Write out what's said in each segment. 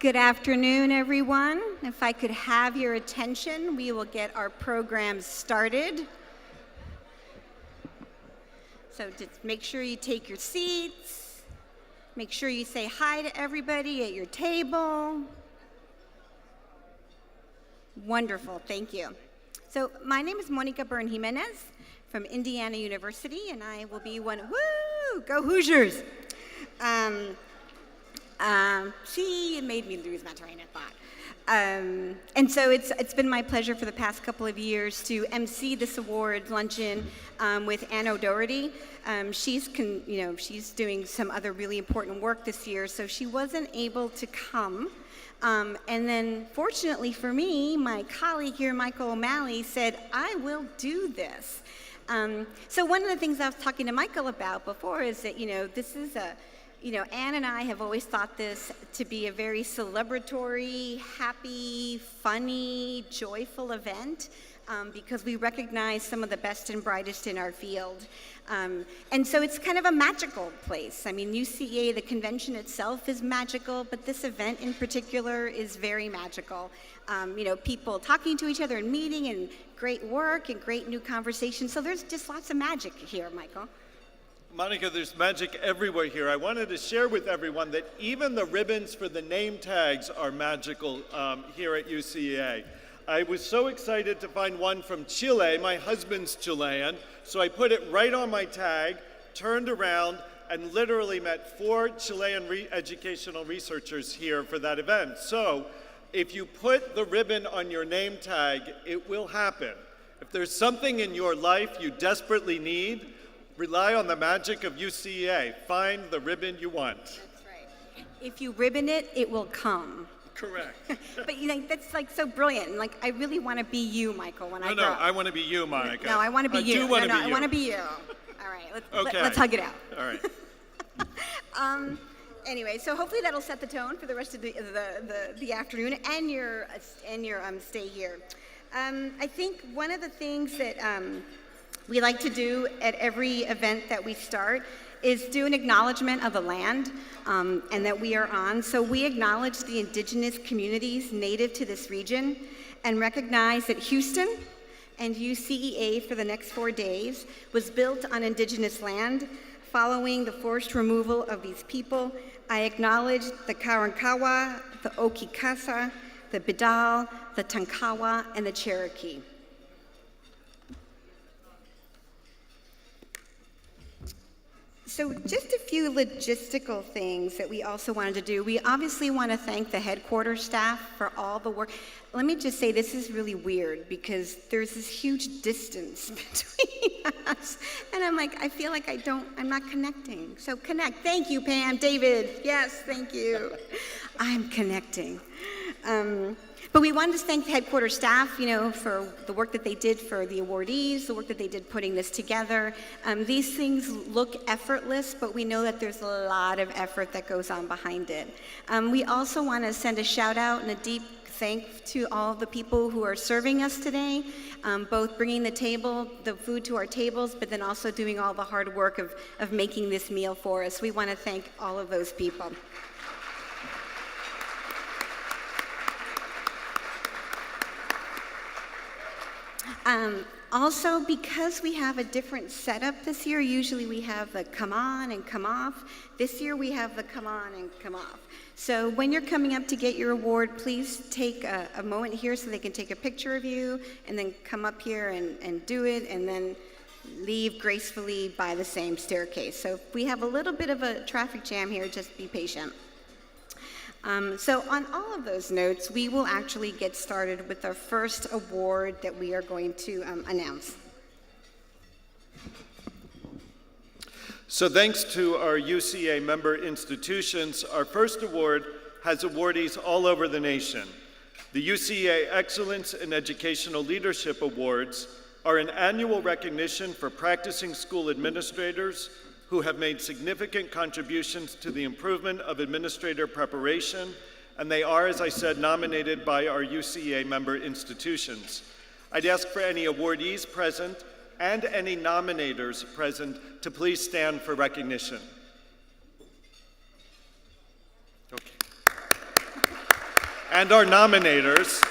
Good afternoon, everyone. If I could have your attention, we will get our program started. So just make sure you take your seats. Make sure you say hi to everybody at your table. Wonderful, thank you. So my name is Monica Byrne Jimenez from Indiana University, and I will be woo, go Hoosiers. See, it made me lose my train of thought. And so it's been my pleasure for the past couple of years to MC this award luncheon with Ann O'Doherty. She's doing some other really important work this year, so she wasn't able to come. And then fortunately for me, my colleague here, Michael O'Malley, said, I will do this. So one of the things I was talking to Michael about before is that, this is Ann and I have always thought this to be a very celebratory, happy, funny, joyful event because we recognize some of the best and brightest in our field. And so it's kind of a magical place. I mean, UCEA, the convention itself is magical, but this event in particular is very magical. People talking to each other and meeting and great work and great new conversations. So there's just lots of magic here, Michael. Monica, there's magic everywhere here. I wanted to share with everyone that even the ribbons for the name tags are magical here at UCEA. I was so excited to find one from Chile. My husband's Chilean, so I put it right on my tag, turned around, and literally met 4 Chilean educational researchers here for that event. So if you put the ribbon on your name tag, it will happen. If there's something in your life you desperately need, rely on the magic of UCEA. Find the ribbon you want. That's right. If you ribbon it, it will come. Correct. But that's like so brilliant. Like I really want to be you, Michael, when I grow up. No, I want to be you, Monica. No, I want to be you. I want to be you. I want to be you. All right, let's hug it out. All right. Anyway, so hopefully that'll set the tone for the rest of the afternoon and your stay here. I think one of the things that we like to do at every event that we start is do an acknowledgement of the land and that we are on. So we acknowledge the indigenous communities native to this region and recognize that Houston and UCEA for the next 4 days was built on indigenous land. Following the forced removal of these people, I acknowledge the Karankawa, the Okikasa, the Bidal, the Tankawa, and the Cherokee. So just a few logistical things that we also wanted to do. We obviously want to thank the headquarters staff for all the work. Let me just say this is really weird because there's this huge distance between us. And I'm like, I feel like I'm not connecting. So connect. Thank you, Pam, David. Yes, thank you. I'm connecting. But we wanted to thank the headquarters staff, for the work that they did for the awardees, the work that they did putting this together. These things look effortless, but we know that there's a lot of effort that goes on behind it. We also want to send a shout out and a deep thanks to all the people who are serving us today, both bringing the food to our tables, but then also doing all the hard work of making this meal for us. We want to thank all of those people. Also, because we have a different setup this year, usually we have the come on and come off. This year we have the come on and come off. So when you're coming up to get your award, please take a moment here so they can take a picture of you and then come up here and do it and then leave gracefully by the same staircase. So if we have a little bit of a traffic jam here, just be patient. So on all of those notes, we will actually get started with our first award that we are going to announce. So thanks to our UCEA member institutions, our first award has awardees all over the nation. The UCEA Excellence in Educational Leadership Awards are an annual recognition for practicing school administrators who have made significant contributions to the improvement of administrator preparation, and they are, as I said, nominated by our UCEA member institutions. I'd ask for any awardees present and any nominators present to please stand for recognition. Okay. and our nominators.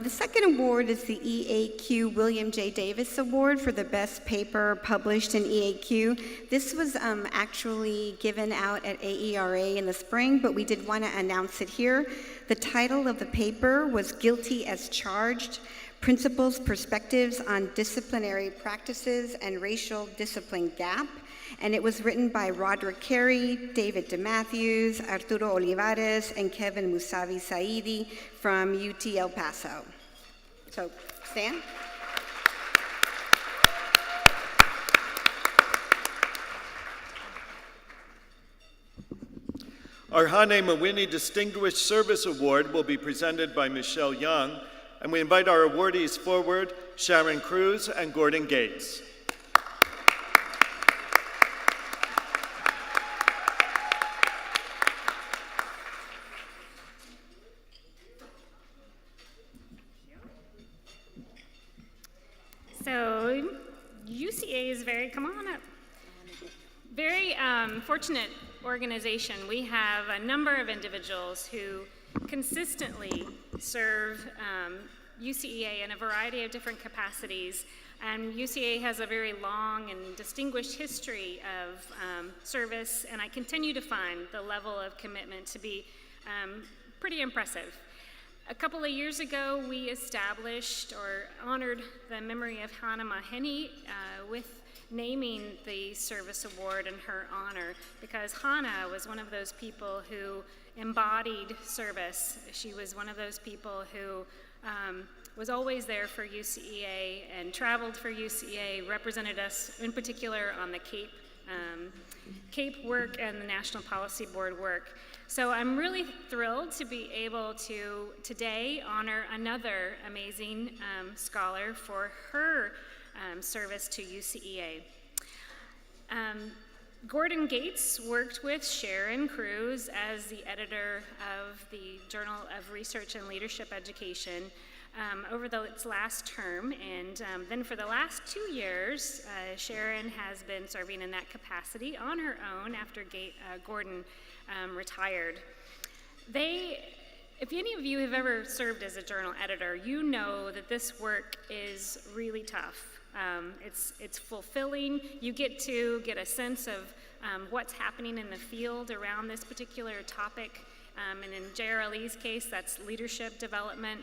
The second award is the EAQ William J. Davis Award for the best paper published in EAQ. This was actually given out at AERA in the spring, but we did want to announce it here. The title of the paper was Guilty as Charged: Principles, Perspectives on Disciplinary Practices and Racial Discipline Gap. And it was written by Roderick Carey, David DeMatthews, Arturo Olivares, and Kevin Musavi Saidi from UT El Paso. So, Stan? Our Hane Mawini Distinguished Service Award will be presented by Michelle Young, and we invite our awardees forward, Sharon Cruz and Gordon Gates. So, UCEA is come on up. Very fortunate organization. We have a number of individuals who consistently serve UCEA in a variety of different capacities. And UCEA has a very long and distinguished history of service, and I continue to find the level of commitment to be pretty impressive. A couple of years ago, we established or honored the memory of Hannah Maheni with naming the service award in her honor, because Hannah was one of those people who embodied service. She was one of those people who was always there for UCEA and traveled for UCEA, represented us in particular on the CAPE work and the National Policy Board work. So I'm really thrilled to be able to today honor another amazing scholar for her service to UCEA. Gordon Gates worked with Sharon Cruz as the editor of the Journal of Research and Leadership Education over its last term, and then for the last 2 years, Sharon has been serving in that capacity on her own after Gordon retired. If any of you have ever served as a journal editor, you know that this work is really tough. It's fulfilling. You get to get a sense of what's happening in the field around this particular topic, and in JRLE's case, that's leadership development.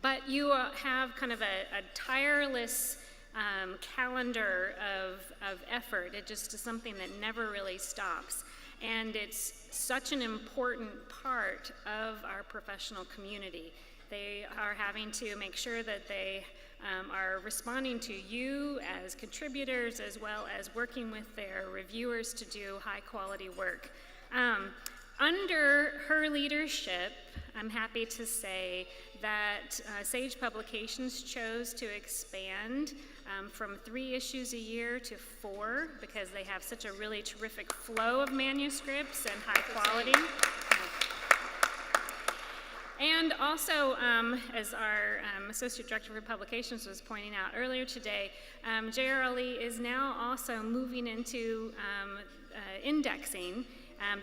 But you have kind of a tireless calendar of effort. It just is something that never really stops. And it's such an important part of our professional community. They are having to make sure that they are responding to you as contributors, as well as working with their reviewers to do high quality work. Under her leadership, I'm happy to say that Sage Publications chose to expand from 3 issues a year to 4, because they have such a really terrific flow of manuscripts and high quality. And also, as our Associate Director for Publications was pointing out earlier today, JRLE is now also moving into indexing.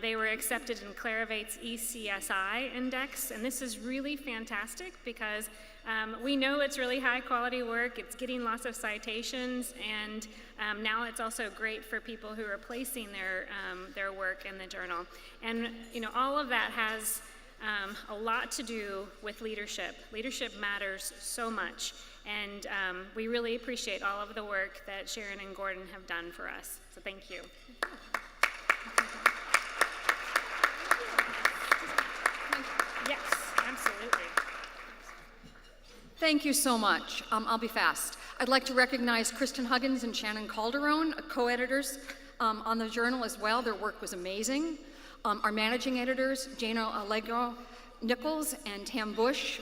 They were accepted in Clarivate's ECSI index, and this is really fantastic because we know it's really high quality work, it's getting lots of citations, and now it's also great for people who are placing their work in the journal. And all of that has a lot to do with leadership. Leadership matters so much, and we really appreciate all of the work that Sharon and Gordon have done for us. So thank you. Yes, absolutely. Thank you so much. I'll be fast. I'd like to recognize Kristen Huggins and Shannon Calderon, co-editors on the journal as well. Their work was amazing. Our managing editors, Jana Allegro Nichols and Tam Bush,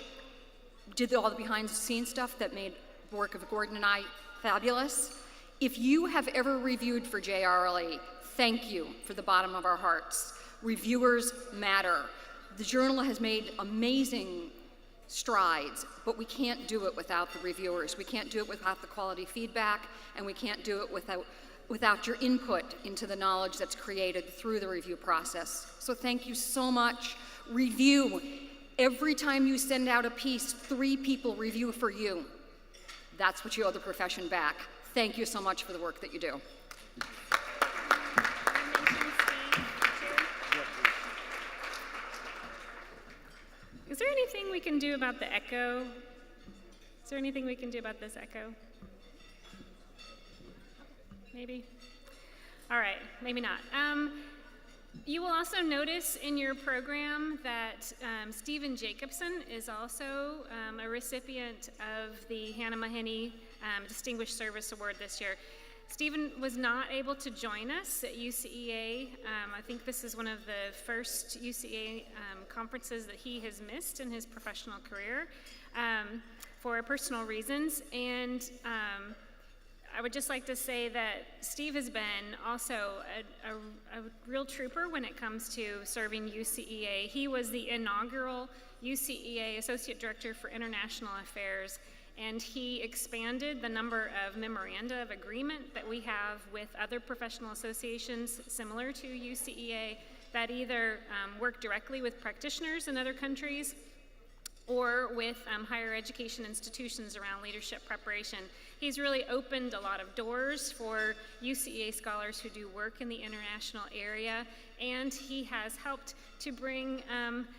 did all the behind-the-scenes stuff that made the work of Gordon and I fabulous. If you have ever reviewed for JRLE, thank you for the bottom of our hearts. Reviewers matter. The journal has made amazing strides, but we can't do it without the reviewers. We can't do it without the quality feedback, and we can't do it without without your input into the knowledge that's created through the review process. So thank you so much. Review. Every time you send out a piece, 3 people review for you. That's what you owe the profession back. Thank you so much for the work that you do. Is there anything we can do about the echo? Is there anything we can do about this echo? Maybe? All right, maybe not. You will also notice in your program that Stephen Jacobson is also a recipient of the Hannah Maheny Distinguished Service Award this year. Stephen was not able to join us at UCEA. I think this is one of the first UCEA conferences that he has missed in his professional career for personal reasons. And I would just like to say that Steve has been also a real trooper when it comes to serving UCEA. He was the inaugural UCEA Associate Director for International Affairs, and he expanded the number of memoranda of agreement that we have with other professional associations similar to UCEA that either work directly with practitioners in other countries or with higher education institutions around leadership preparation. He's really opened a lot of doors for UCEA scholars who do work in the international area, and he has helped to bring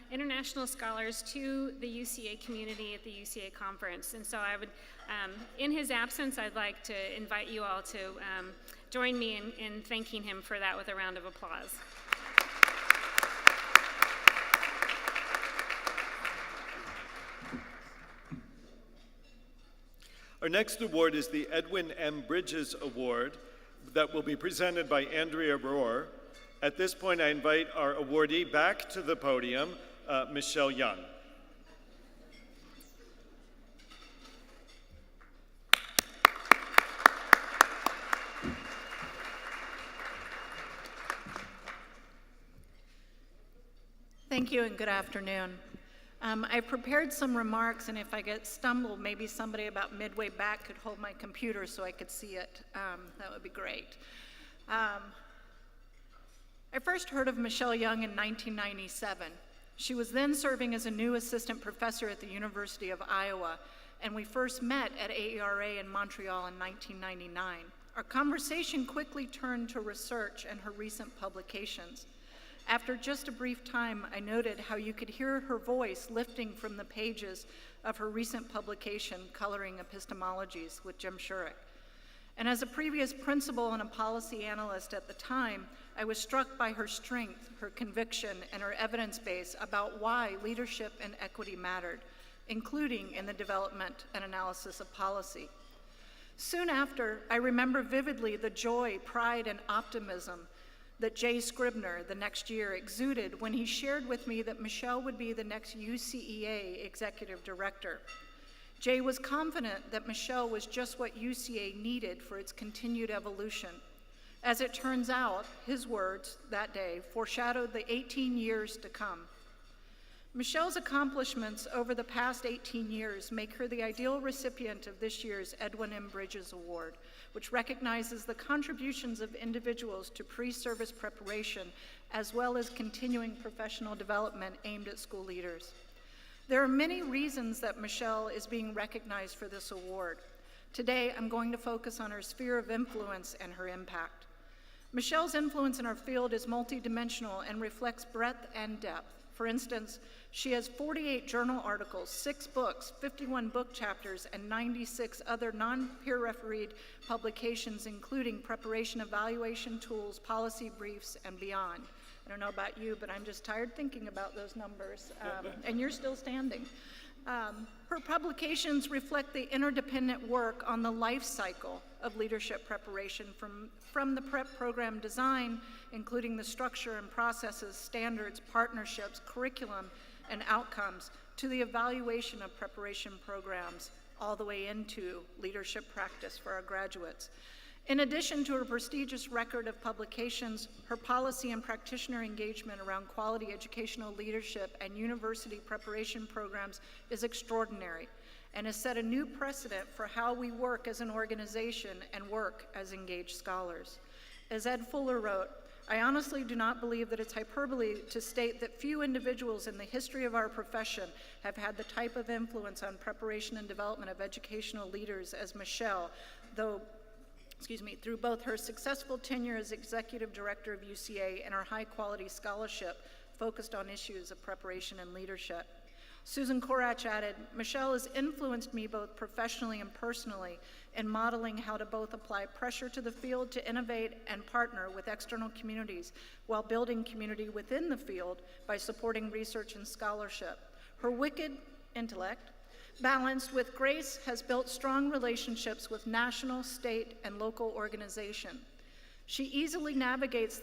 international scholars to the UCEA community at the UCEA conference. And so I would, in his absence, I'd like to invite you all to join me in thanking him for that with a round of applause. Our next award is the Edwin M. Bridges Award that will be presented by Andrea Rohr. At this point, I invite our awardee back to the podium, Michelle Young. Thank you and good afternoon. I've prepared some remarks, and if I get stumbled, maybe somebody about midway back could hold my computer so I could see it. That would be great. I first heard of Michelle Young in 1997. She was then serving as a new assistant professor at the University of Iowa, and we first met at AERA in Montreal in 1999. Our conversation quickly turned to research and her recent publications. After just a brief time, I noted how you could hear her voice lifting from the pages of her recent publication, Coloring Epistemologies, with Jim Shurek. And as a previous principal and a policy analyst at the time, I was struck by her strength, her conviction, and her evidence base about why leadership and equity mattered, including in the development and analysis of policy. Soon after, I remember vividly the joy, pride, and optimism that Jay Scribner, the next year, exuded when he shared with me that Michelle would be the next UCEA executive director. Jay was confident that Michelle was just what UCEA needed for its continued evolution. As it turns out, his words that day foreshadowed the 18 years to come. Michelle's accomplishments over the past 18 years make her the ideal recipient of this year's Edwin M. Bridges Award, which recognizes the contributions of individuals to pre-service preparation as well as continuing professional development aimed at school leaders. There are many reasons that Michelle is being recognized for this award. Today, I'm going to focus on her sphere of influence and her impact. Michelle's influence in our field is multidimensional and reflects breadth and depth. For instance, she has 48 journal articles, 6 books, 51 book chapters, and 96 other non-peer refereed publications, including preparation evaluation tools, policy briefs, and beyond. I don't know about you, but I'm just tired thinking about those numbers, and you're still standing. Her publications reflect the interdependent work on the life cycle of leadership preparation from the prep program design, including the structure and processes, standards, partnerships, curriculum, and outcomes, to the evaluation of preparation programs, all the way into leadership practice for our graduates. In addition to her prestigious record of publications, her policy and practitioner engagement around quality educational leadership and university preparation programs is extraordinary. and has set a new precedent for how we work as an organization and work as engaged scholars. As Ed Fuller wrote, I honestly do not believe that it's hyperbole to state that few individuals in the history of our profession have had the type of influence on preparation and development of educational leaders as Michelle, through both her successful tenure as executive director of UCEA and her high-quality scholarship focused on issues of preparation and leadership. Susan Korach added, Michelle has influenced me both professionally and personally in modeling how to both apply pressure to the field to innovate and partner with external communities while building community within the field by supporting research and scholarship. Her wicked intellect, balanced with grace, has built strong relationships with national, state, and local organizations. She easily navigates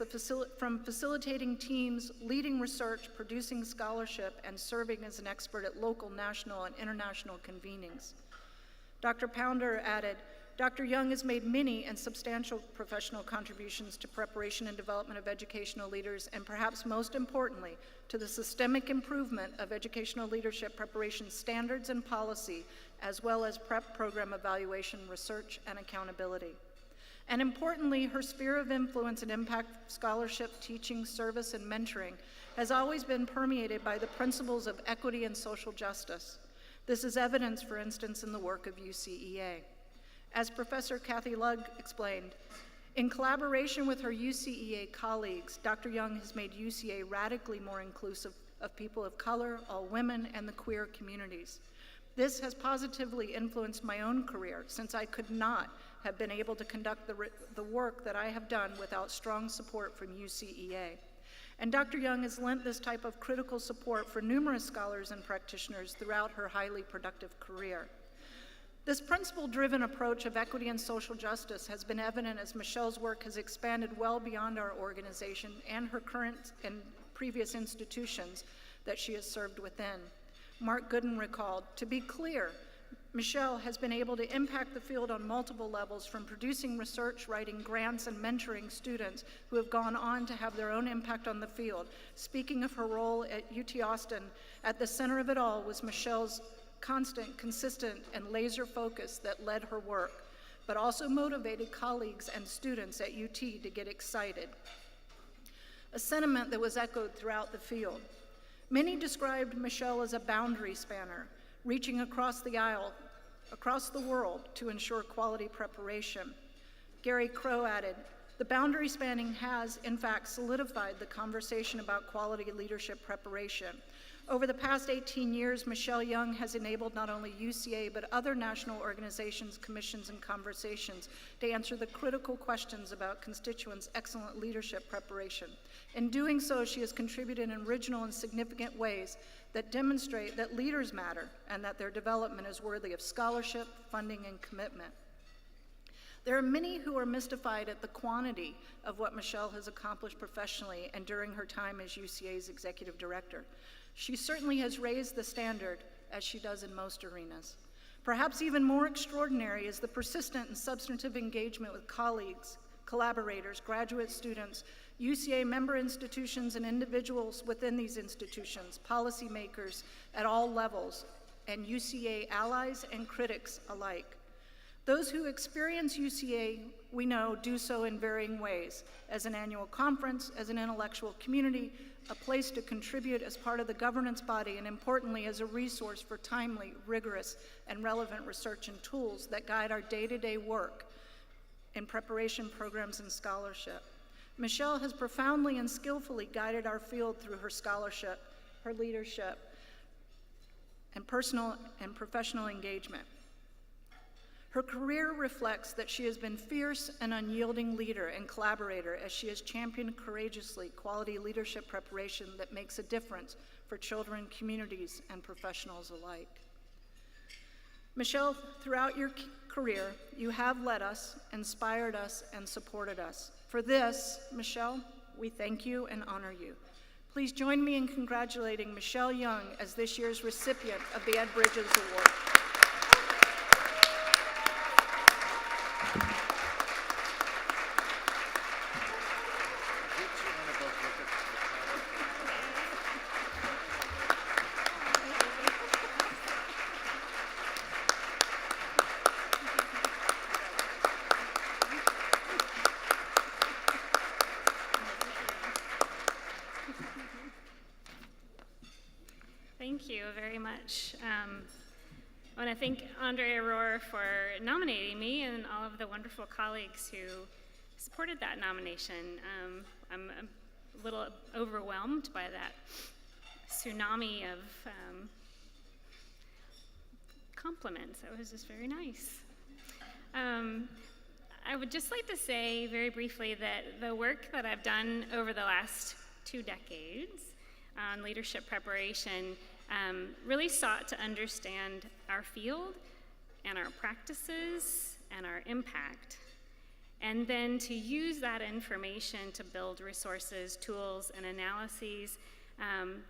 from facilitating teams, leading research, producing scholarship, and serving as an expert at local, national, and international convenings. Dr. Pounder added, Dr. Young has made many and substantial professional contributions to preparation and development of educational leaders, and perhaps most importantly, to the systemic improvement of educational leadership preparation standards and policy, as well as prep program evaluation, research, and accountability. And importantly, her sphere of influence and impact, scholarship, teaching, service, and mentoring has always been permeated by the principles of equity and social justice. This is evidenced, for instance, in the work of UCEA. As Professor Kathy Lugg explained, in collaboration with her UCEA colleagues, Dr. Young has made UCEA radically more inclusive of people of color, all women, and the queer communities. This has positively influenced my own career, since I could not have been able to conduct the work that I have done without strong support from UCEA. And Dr. Young has lent this type of critical support for numerous scholars and practitioners throughout her highly productive career. This principle-driven approach of equity and social justice has been evident as Michelle's work has expanded well beyond our organization and her current and previous institutions that she has served within. Mark Gooden recalled, to be clear, Michelle has been able to impact the field on multiple levels, from producing research, writing grants, and mentoring students who have gone on to have their own impact on the field. Speaking of her role at UT Austin, at the center of it all was Michelle's constant, consistent, and laser focus that led her work, but also motivated colleagues and students at UT to get excited. A sentiment that was echoed throughout the field. Many described Michelle as a boundary spanner, reaching across the aisle, across the world to ensure quality preparation. Gary Crow added, the boundary spanning has, in fact, solidified the conversation about quality leadership preparation. Over the past 18 years, Michelle Young has enabled not only UCA, but other national organizations, commissions, and conversations to answer the critical questions about constituents' excellent leadership preparation. In doing so, she has contributed in original and significant ways that demonstrate that leaders matter and that their development is worthy of scholarship, funding, and commitment. There are many who are mystified at the quantity of what Michelle has accomplished professionally and during her time as UCA's executive director. She certainly has raised the standard, as she does in most arenas. Perhaps even more extraordinary is the persistent and substantive engagement with colleagues, collaborators, graduate students, UCA member institutions, and individuals within these institutions, policymakers at all levels, and UCA allies and critics alike. Those who experience UCA, we know, do so in varying ways, as an annual conference, as an intellectual community, a place to contribute as part of the governance body, and importantly, as a resource for timely, rigorous, and relevant research and tools that guide our day-to-day work in preparation programs and scholarship. Michelle has profoundly and skillfully guided our field through her scholarship, her leadership, and personal and professional engagement. Her career reflects that she has been fierce and unyielding leader and collaborator as she has championed courageously quality leadership preparation that makes a difference for children, communities, and professionals alike. Michelle, throughout your career, you have led us, inspired us, and supported us. For this, Michelle, we thank you and honor you. Please join me in congratulating Michelle Young as this year's recipient of the Ed Bridges Award. Thank you very much. I want to thank Andrea Rohr for nominating me and all of the wonderful colleagues who supported that nomination. I'm a little overwhelmed by that tsunami of compliments. That was just very nice. I would just like to say very briefly that the work that I've done over the last 2 decades on leadership preparation really sought to understand our field and our practices and our impact, and then to use that information to build resources, tools, and analyses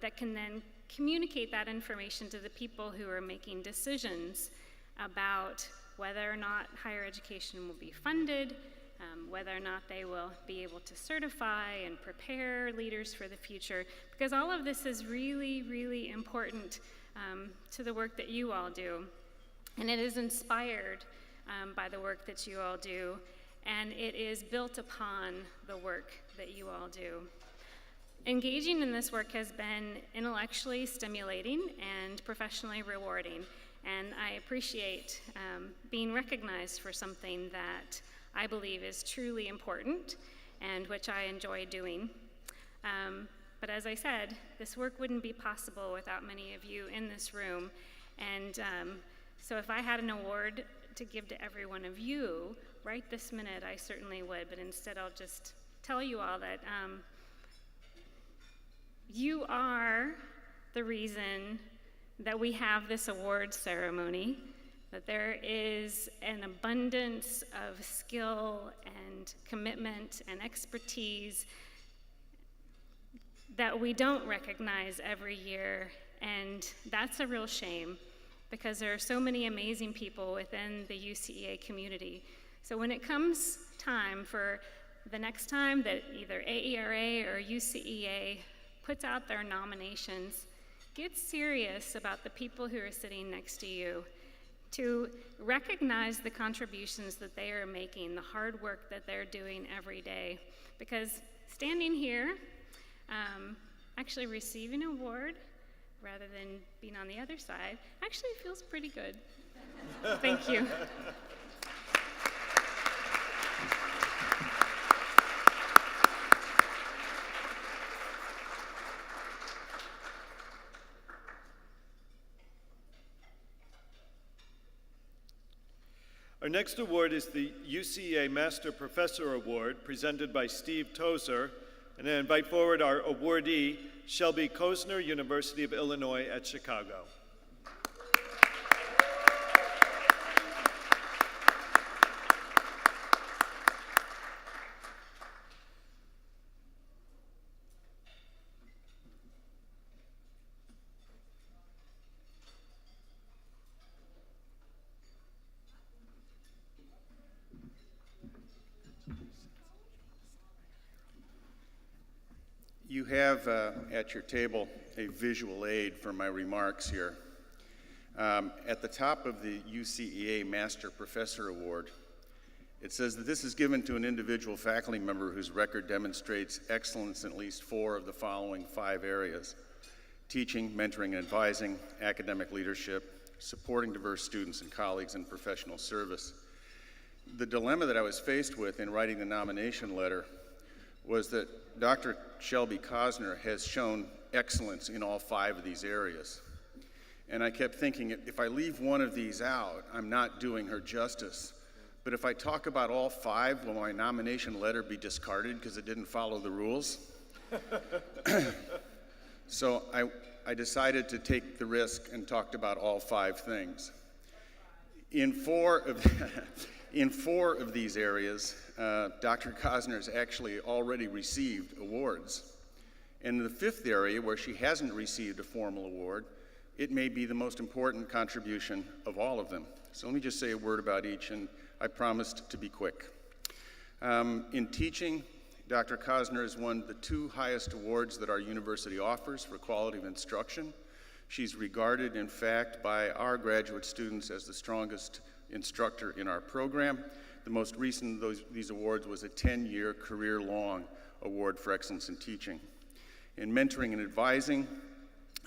that can then communicate that information to the people who are making decisions about whether or not higher education will be funded, whether or not they will be able to certify and prepare leaders for the future, because all of this is really, really important to the work that you all do. And it is inspired by the work that you all do, and it is built upon the work that you all do. Engaging in this work has been intellectually stimulating and professionally rewarding, and I appreciate being recognized for something that I believe is truly important and which I enjoy doing. But as I said, this work wouldn't be possible without many of you in this room. And so if I had an award to give to every one of you right this minute, I certainly would. But instead, I'll just tell you all that you are the reason that we have this award ceremony, that there is an abundance of skill and commitment and expertise that we don't recognize every year, and that's a real shame because there are so many amazing people within the UCEA community. So when it comes time for the next time that either AERA or UCEA puts out their nominations, get serious about the people who are sitting next to you, to recognize the contributions that they are making, the hard work that they're doing every day. Because standing here, actually receiving an award rather than being on the other side actually feels pretty good. Thank you. Our next award is the UCEA Master Professor Award, presented by Steve Tozer. And I invite forward our awardee, Shelby Kozner, University of Illinois at Chicago. You have at your table a visual aid for my remarks here. At the top of the UCEA Master Professor Award, it says that this is given to an individual faculty member whose record demonstrates excellence in at least 4 of the following 5 areas: teaching, mentoring and advising, academic leadership, supporting diverse students and colleagues in professional service. The dilemma that I was faced with in writing the nomination letter was that Dr. Shelby Kozner has shown excellence in all 5 of these areas. And I kept thinking, if I leave one of these out, I'm not doing her justice. But if I talk about all 5, will my nomination letter be discarded because it didn't follow the rules? So I decided to take the risk and talked about all 5 things. In 4 of these areas, Dr. Kozner has actually already received awards. And in the 5th area, where she hasn't received a formal award, it may be the most important contribution of all of them. So let me just say a word about each, and I promised to be quick. In teaching, Dr. Kozner has won the 2 highest awards that our university offers for quality of instruction. She's regarded, in fact, by our graduate students as the strongest instructor in our program. The most recent of these awards was a 10-year career-long award for excellence in teaching. In mentoring and advising,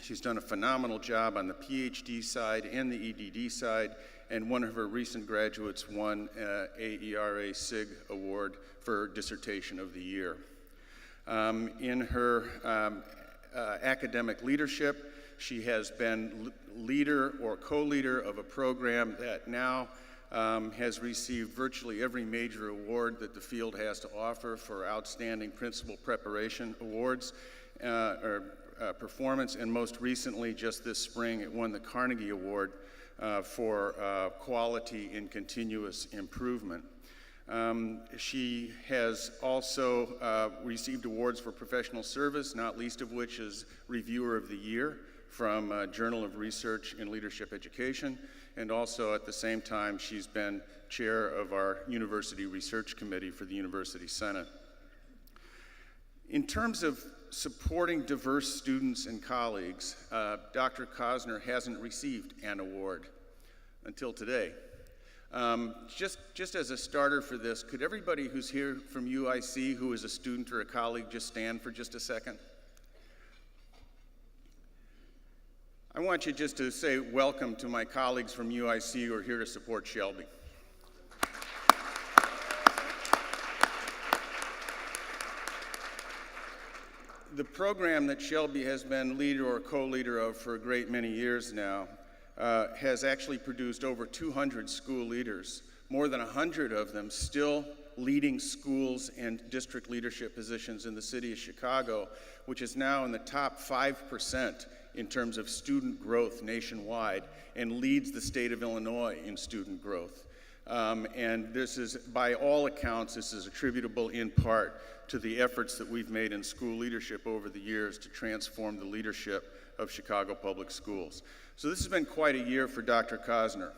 She's done a phenomenal job on the PhD side and the EDD side, and one of her recent graduates won AERA SIG Award for Dissertation of the Year. In her academic leadership, she has been leader or co-leader of a program that now has received virtually every major award that the field has to offer for outstanding principal preparation awards or performance, and most recently, just this spring, it won the Carnegie Award for quality and continuous improvement. She has also received awards for professional service, not least of which is Reviewer of the Year from Journal of Research in Leadership Education, and also at the same time she's been chair of our University Research Committee for the University Senate. In terms of supporting diverse students and colleagues, Dr. Cosner hasn't received an award until today. Just as a starter for this, could everybody who's here from UIC who is a student or a colleague just stand for just a second? I want you just to say welcome to my colleagues from UIC who are here to support Shelby. The program that Shelby has been leader or co-leader of for a great many years now has actually produced over 200 school leaders, more than 100 of them still leading schools and district leadership positions in the city of Chicago, which is now in the top 5% in terms of student growth nationwide and leads the state of Illinois in student growth. And this is, by all accounts, this is attributable in part to the efforts that we've made in school leadership over the years to transform the leadership of Chicago Public Schools. So this has been quite a year for Dr. Cosner.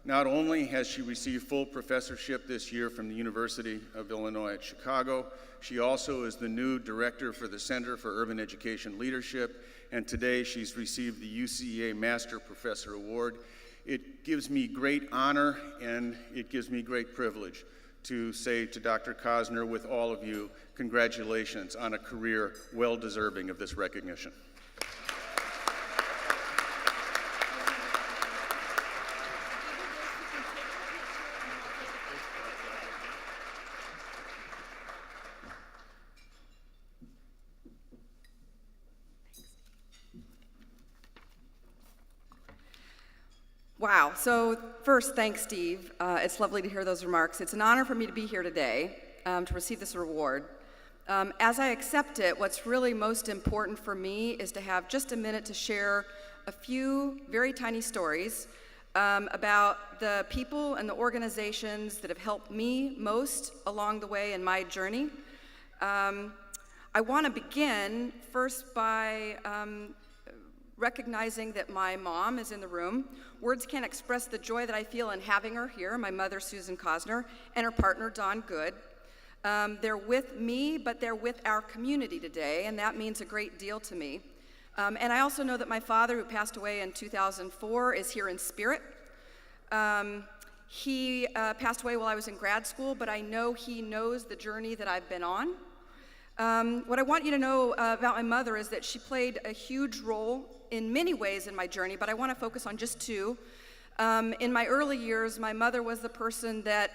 Not only has she received full professorship this year from the University of Illinois at Chicago, she also is the new director for the Center for Urban Education Leadership, and today she's received the UCEA Master Professor Award. It gives me great honor and it gives me great privilege to say to Dr. Cosner, with all of you, congratulations on a career well deserving of this recognition. Wow, so first, thanks, Steve. It's lovely to hear those remarks. It's an honor for me to be here today to receive this award. As I accept it, what's really most important for me is to have just a minute to share a few very tiny stories about the people and the organizations that have helped me most along the way in my journey. I want to begin first by recognizing that my mom is in the room. Words can't express the joy that I feel in having her here, my mother, Susan Cosner, and her partner, Don Good. They're with me, but they're with our community today, and that means a great deal to me. And I also know that my father, who passed away in 2004, is here in spirit. He passed away while I was in grad school, but I know he knows the journey that I've been on. What I want you to know about my mother is that she played a huge role in many ways in my journey, but I want to focus on just two. In my early years, my mother was the person that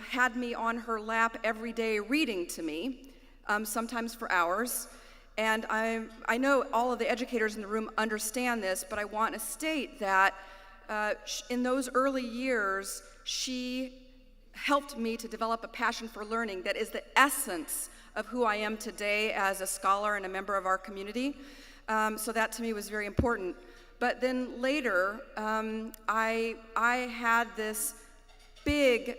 had me on her lap every day reading to me, sometimes for hours. And I know all of the educators in the room understand this, but I want to state that in those early years, she helped me to develop a passion for learning that is the essence of who I am today as a scholar and a member of our community. So that to me was very important. But then later, I had this big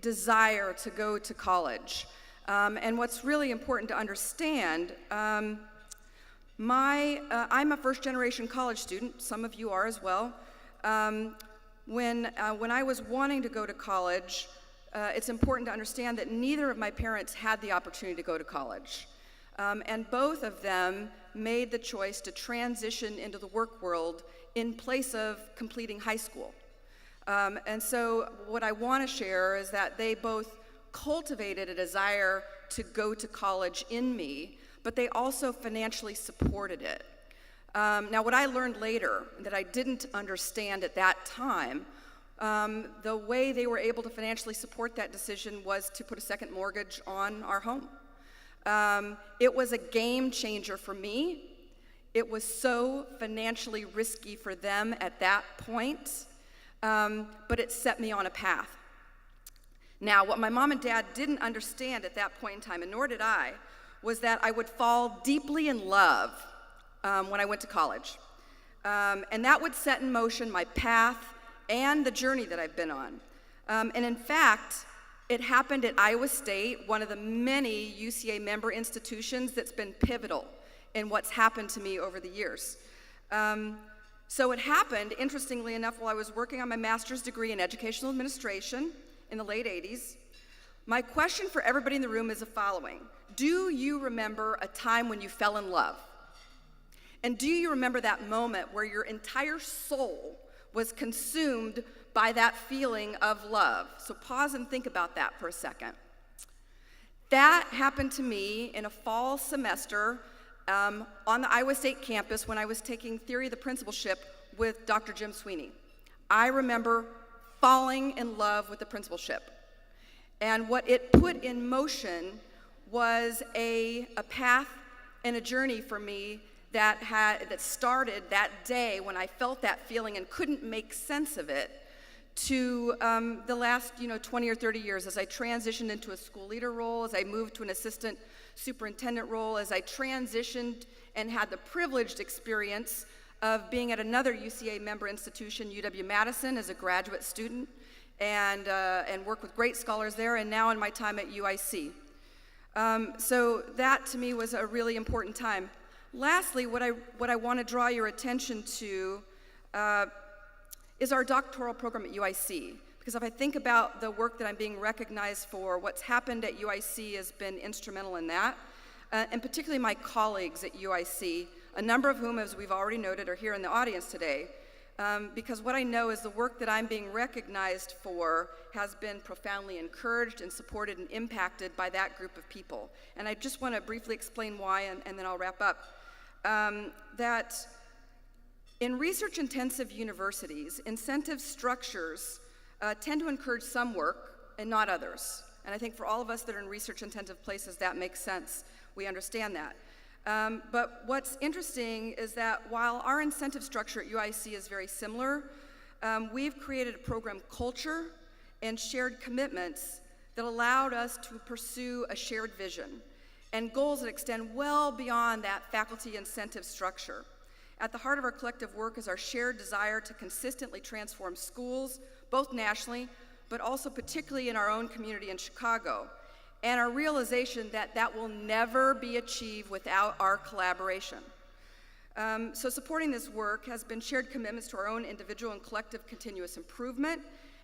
desire to go to college. And what's really important to understand, I'm a first-generation college student. Some of you are as well. When I was wanting to go to college, it's important to understand that neither of my parents had the opportunity to go to college. And both of them made the choice to transition into the work world in place of completing high school. And so what I want to share is that they both cultivated a desire to go to college in me, but they also financially supported it. Now, what I learned later that I didn't understand at that time, the way they were able to financially support that decision was to put a second mortgage on our home. It was a game changer for me. It was so financially risky for them at that point, but it set me on a path. Now, what my mom and dad didn't understand at that point in time, and nor did I, was that I would fall deeply in love when I went to college. And that would set in motion my path and the journey that I've been on. And in fact, it happened at Iowa State, one of the many UCEA member institutions that's been pivotal in what's happened to me over the years. So it happened, interestingly enough, while I was working on my master's degree in educational administration in the late 80s. My question for everybody in the room is the following. Do you remember a time when you fell in love? And do you remember that moment where your entire soul was consumed by that feeling of love? So pause and think about that for a second. That happened to me in a fall semester on the Iowa State campus when I was taking Theory of the Principalship with Dr. Jim Sweeney. I remember falling in love with the principalship. And what it put in motion was a path and a journey for me that started that day when I felt that feeling and couldn't make sense of it to the last 20 or 30 years as I transitioned into a school leader role, as I moved to an assistant superintendent role, as I transitioned and had the privileged experience of being at another UCEA member institution, UW-Madison, as a graduate student, and work with great scholars there, and now in my time at UIC. So that to me was a really important time. Lastly, what I want to draw your attention to is our doctoral program at UIC. Because if I think about the work that I'm being recognized for, what's happened at UIC has been instrumental in that, and particularly my colleagues at UIC, a number of whom, as we've already noted, are here in the audience today, because what I know is the work that I'm being recognized for has been profoundly encouraged and supported and impacted by that group of people. And I just want to briefly explain why, and then I'll wrap up. That in research-intensive universities, incentive structures tend to encourage some work and not others. And I think for all of us that are in research-intensive places, that makes sense. We understand that. But what's interesting is that while our incentive structure at UIC is very similar, we've created a program culture and shared commitments that allowed us to pursue a shared vision and goals that extend well beyond that faculty incentive structure. At the heart of our collective work is our shared desire to consistently transform schools, both nationally, but also particularly in our own community in Chicago, and our realization that that will never be achieved without our collaboration. So supporting this work has been shared commitments to our own individual and collective continuous improvement,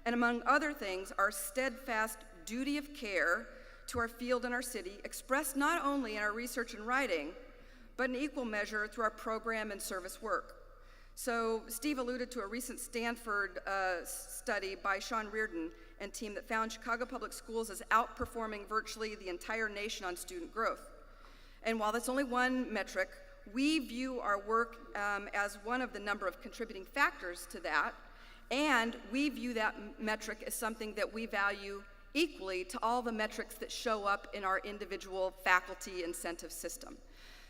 and among other things, our steadfast duty of care to our field and our city, expressed not only in our research and writing, but in equal measure through our program and service work. So Steve alluded to a recent Stanford study by Sean Reardon and team that found Chicago Public Schools as outperforming virtually the entire nation on student growth. And while that's only one metric, we view our work as one of the number of contributing factors to that, and we view that metric as something that we value equally to all the metrics that show up in our individual faculty incentive system.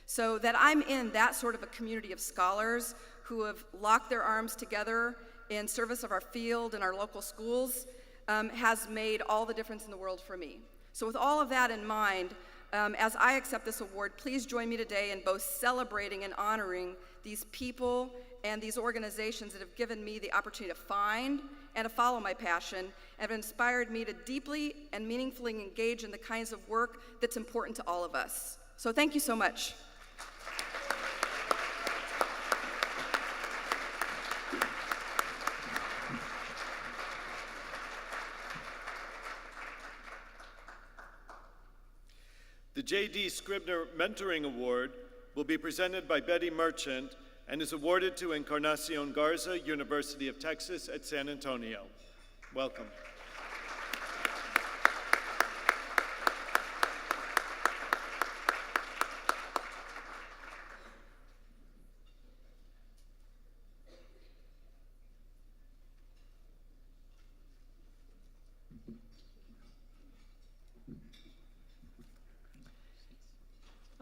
So that I'm in that sort of a community of scholars who have locked their arms together in service of our field and our local schools has made all the difference in the world for me. So with all of that in mind, as I accept this award, please join me today in both celebrating and honoring these people and these organizations that have given me the opportunity to find and to follow my passion and have inspired me to deeply and meaningfully engage in the kinds of work that's important to all of us. So thank you so much. The J.D. Scribner Mentoring Award will be presented by Betty Merchant and is awarded to Encarnacion Garza, University of Texas at San Antonio. Welcome.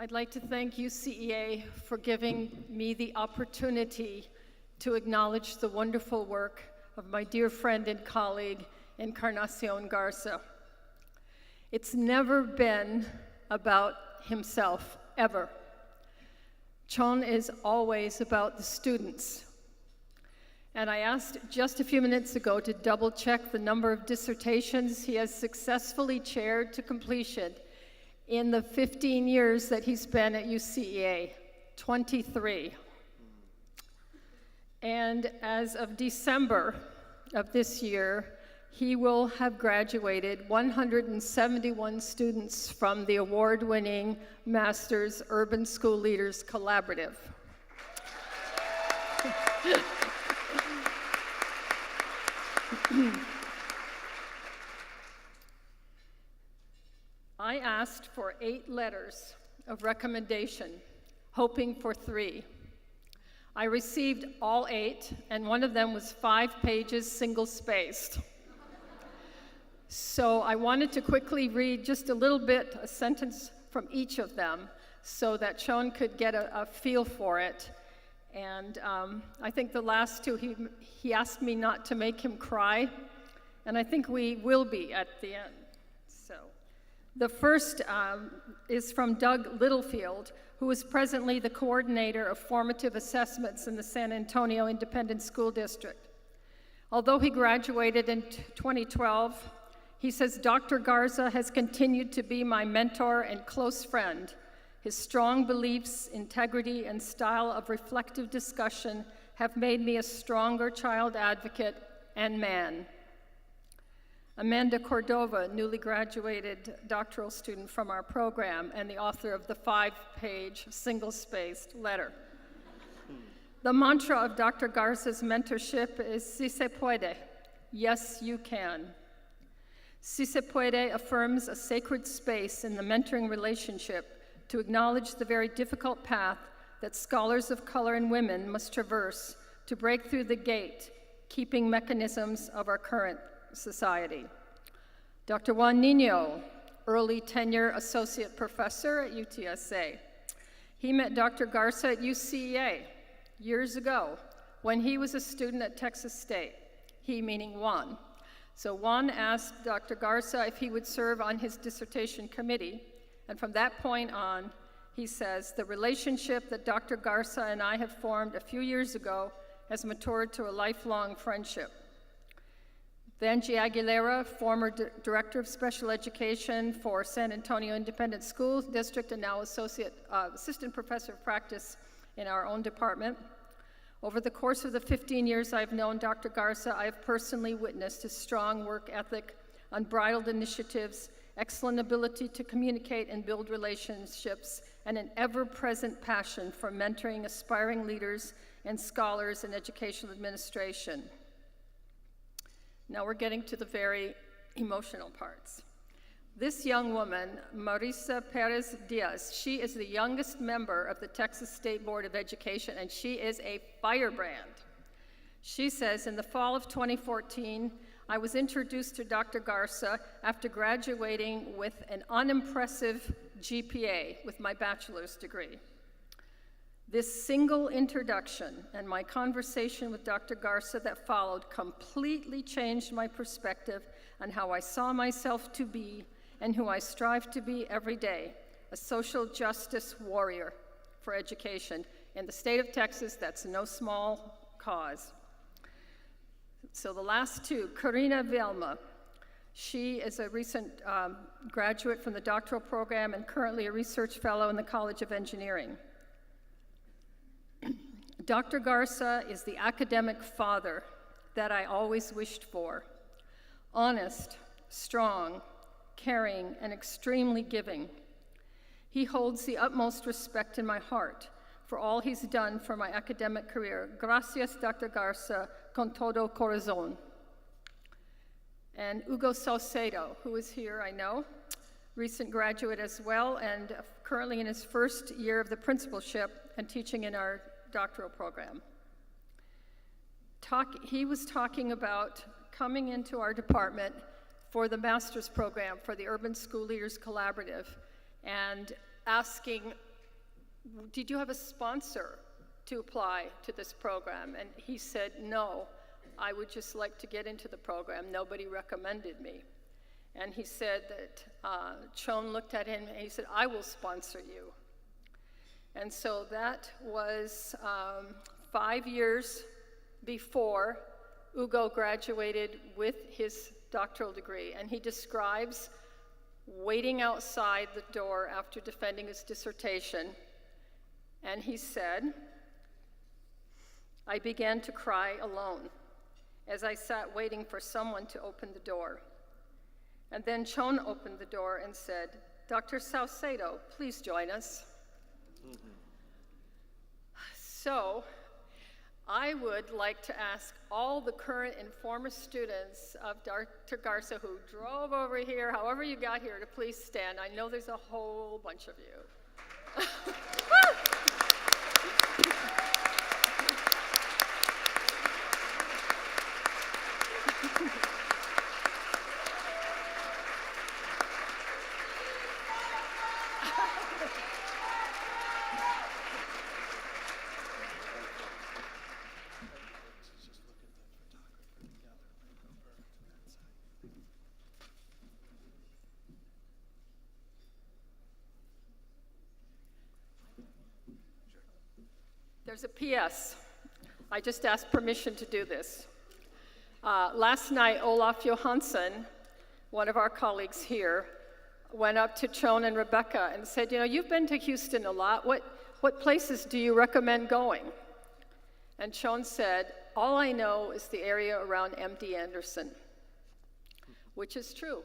I'd like to thank UCEA for giving me the opportunity to acknowledge the wonderful work of my dear friend and colleague, Encarnacion Garza. It's never been about himself, ever. Chon is always about the students. And I asked just a few minutes ago to double check the number of dissertations he has successfully chaired to completion in the 15 years that he's been at UCEA, 23. And as of December of this year, he will have graduated 171 students from the award-winning Masters Urban School Leaders Collaborative. I asked for 8 letters of recommendation, hoping for 3. I received all 8, and one of them was 5 pages, single-spaced. So I wanted to quickly read just a little bit, a sentence from each of them, so that Chon could get a feel for it. And I think the last 2, he asked me not to make him cry, and I think we will be at the end. So the first is from Doug Littlefield, who is presently the coordinator of formative assessments in the San Antonio Independent School District. Although he graduated in 2012, he says, Dr. Garza has continued to be my mentor and close friend. His strong beliefs, integrity, and style of reflective discussion have made me a stronger child advocate and man. Amanda Cordova, newly graduated doctoral student from our program and the author of the 5-page, single-spaced letter. The mantra of Dr. Garza's mentorship is "Si se puede," yes, you can. Si se puede affirms a sacred space in the mentoring relationship to acknowledge the very difficult path that scholars of color and women must traverse to break through the gate, keeping mechanisms of our current society. Dr. Juan Nino, early tenure associate professor at UTSA. He met Dr. Garza at UCEA years ago when he was a student at Texas State, he meaning Juan. So Juan asked Dr. Garza if he would serve on his dissertation committee, and from that point on, he says, the relationship that Dr. Garza and I have formed a few years ago has matured to a lifelong friendship. Vanjie Aguilera, former Director of Special Education for San Antonio Independent School District and now Assistant Professor of Practice in our own department. Over the course of the 15 years I've known Dr. Garza, I have personally witnessed his strong work ethic, unbridled initiatives, excellent ability to communicate and build relationships, and an ever-present passion for mentoring aspiring leaders and scholars in educational administration. Now we're getting to the very emotional parts. This young woman, Marisa Perez Diaz, she is the youngest member of the Texas State Board of Education, and she is a firebrand. She says, in the fall of 2014, I was introduced to Dr. Garza after graduating with an unimpressive GPA with my bachelor's degree. This single introduction and my conversation with Dr. Garza that followed completely changed my perspective on how I saw myself to be and who I strive to be every day, a social justice warrior for education. In the state of Texas, that's no small cause. So the last 2, Karina Vilma. She is a recent graduate from the doctoral program and currently a research fellow in the College of Engineering. Dr. Garza is the academic father that I always wished for. Honest, strong, caring, and extremely giving. He holds the utmost respect in my heart for all he's done for my academic career. Gracias, Dr. Garza, con todo corazón. And Hugo Salcedo, who is here, I know, recent graduate as well, and currently in his first year of the principalship and teaching in our doctoral program. He was talking about coming into our department for the master's program for the Urban School Leaders Collaborative and asking did you have a sponsor to apply to this program? And he said, no, I would just like to get into the program. Nobody recommended me. And he said that Chon looked at him and he said, I will sponsor you. And so that was 5 years before Ugo graduated with his doctoral degree. And he describes waiting outside the door after defending his dissertation. And he said, I began to cry alone as I sat waiting for someone to open the door. And then Chon opened the door and said, Dr. Saucedo, please join us. So I would like to ask all the current and former students of Dr. Garza who drove over here, however you got here, to please stand. I know there's a whole bunch of you. There's a PS. I just asked permission to do this. Last night, Olaf Johansson, one of our colleagues here, went up to Chon and Rebecca and said, you know, you've been to Houston a lot. What places do you recommend going? And Chon said, all I know is the area around MD Anderson, which is true.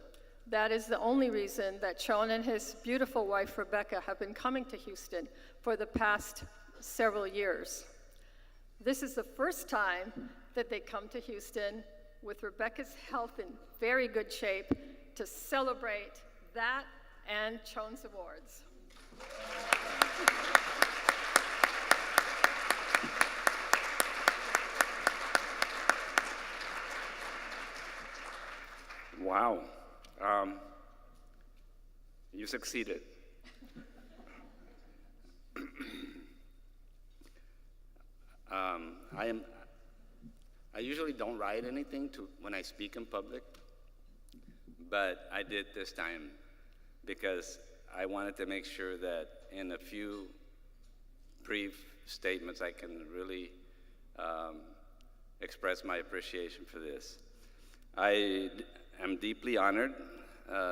That is the only reason that Chon and his beautiful wife, Rebecca, have been coming to Houston for the past several years. This is the first time that they come to Houston with Rebecca's health in very good shape to celebrate that and Chon's awards. Wow. You succeeded. I usually don't write anything when I speak in public, but I did this time because I wanted to make sure that in a few brief statements I can really express my appreciation for this. I am deeply honored.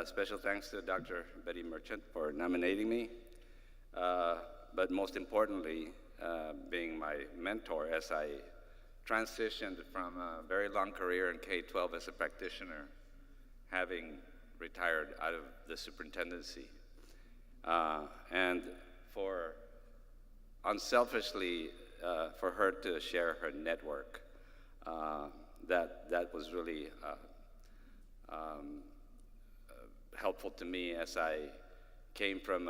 Special thanks to Dr. Betty Merchant for nominating me, but most importantly, being my mentor as I transitioned from a very long career in K-12 as a practitioner, having retired out of the superintendency, and for unselfishly for her to share her network. That was really helpful to me as I came from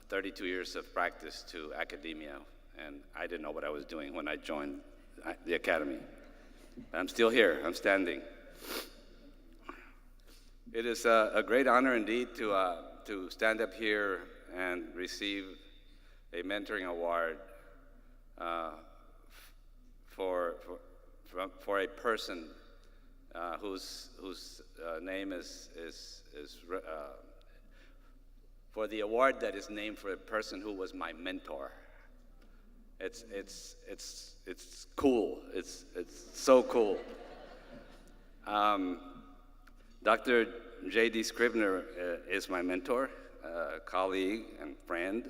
32 years of practice to academia, and I didn't know what I was doing when I joined the academy. I'm still here, I'm standing. It is a great honor indeed to stand up here and receive a mentoring award for a person whose name is for the award that is named for a person who was my mentor. It's cool. It's so cool. Dr. J.D. Scribner is my mentor, colleague, and friend.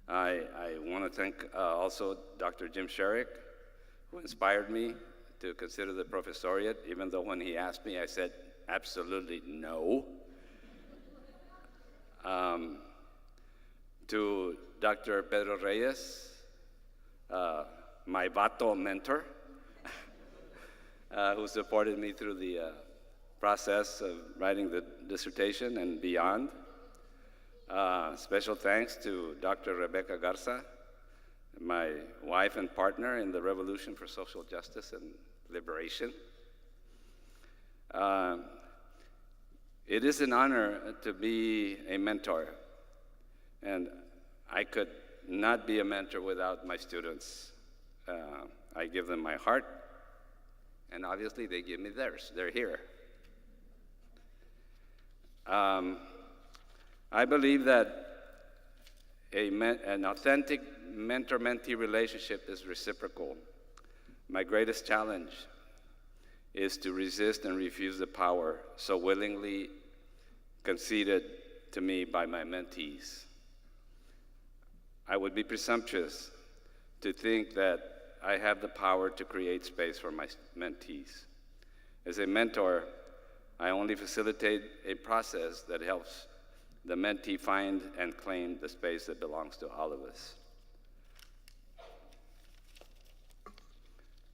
I want to thank also Dr. Jim Sherrick, who inspired me to consider the professoriate, even though when he asked me, I said, absolutely no. To Dr. Pedro Reyes, my vato mentor, who supported me through the process of writing the dissertation and beyond. Special thanks to Dr. Rebecca Garza, my wife and partner in the Revolution for Social Justice and Liberation. It is an honor to be a mentor. And I could not be a mentor without my students. I give them my heart, and obviously they give me theirs. They're here. I believe that an authentic mentor-mentee relationship is reciprocal. My greatest challenge is to resist and refuse the power so willingly conceded to me by my mentees. I would be presumptuous to think that I have the power to create space for my mentees. As a mentor, I only facilitate a process that helps the mentee find and claim the space that belongs to all of us.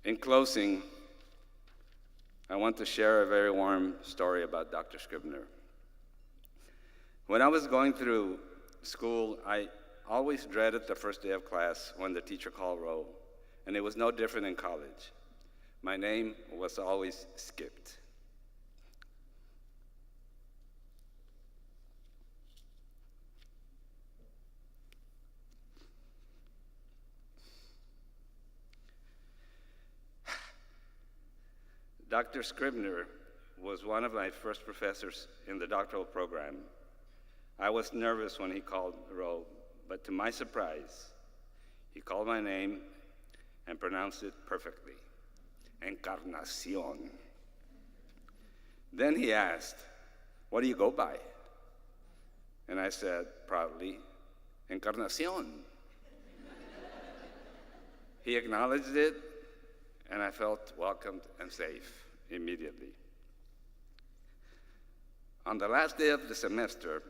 In closing, I want to share a very warm story about Dr. Scribner. When I was going through school, I always dreaded the first day of class when the teacher called roll, and it was no different in college. My name was always skipped. Dr. Scribner was one of my first professors in the doctoral program. I was nervous when he called roll, but to my surprise, he called my name and pronounced it perfectly, Encarnacion. Then he asked, "What do you go by?" And I said proudly, Encarnacion. He acknowledged it, and I felt welcomed and safe immediately. On the last day of the semester,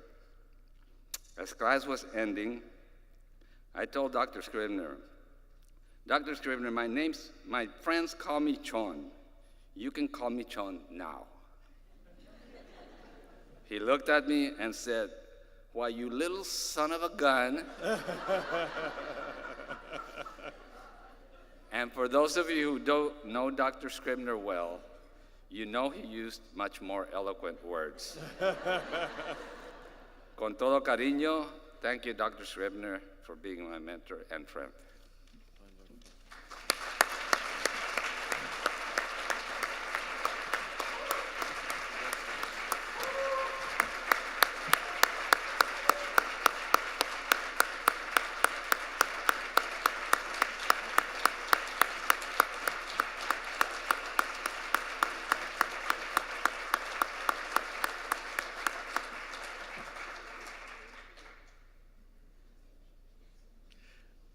as class was ending, I told Dr. Scribner, "Dr. Scribner, my friends call me Chon. You can call me Chon now." He looked at me and said, "Why, you little son of a gun." And for those of you who don't know Dr. Scribner well, you know he used much more eloquent words. Con todo cariño, thank you, Dr. Scribner, for being my mentor and friend.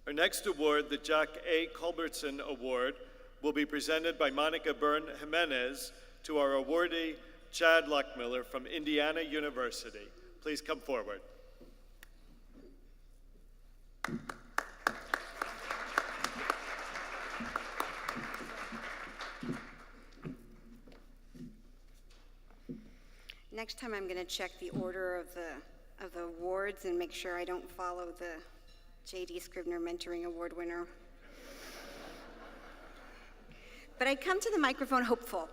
Our next award, the Jack A. Culbertson Award, will be presented by Monica Byrne Jimenez to our awardee, Chad Luckmiller from Indiana University. Please come forward. Next time I'm going to check the order of the awards and make sure I don't follow the J.D. Scribner Mentoring Award winner. But I come to the microphone hopeful.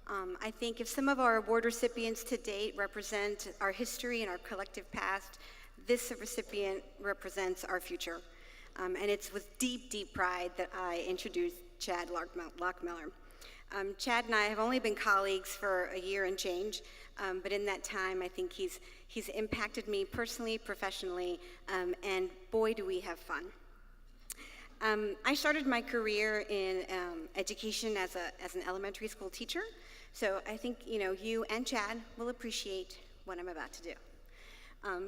I think if some of our award recipients to date represent our history and our collective past, this recipient represents our future. And it's with deep, deep pride that I introduce Chad Luckmiller. Chad and I have only been colleagues for a year and change, but in that time, I think he's impacted me personally, professionally, and boy, do we have fun. I started my career in education as an elementary school teacher, so I think you and Chad will appreciate what I'm about to do.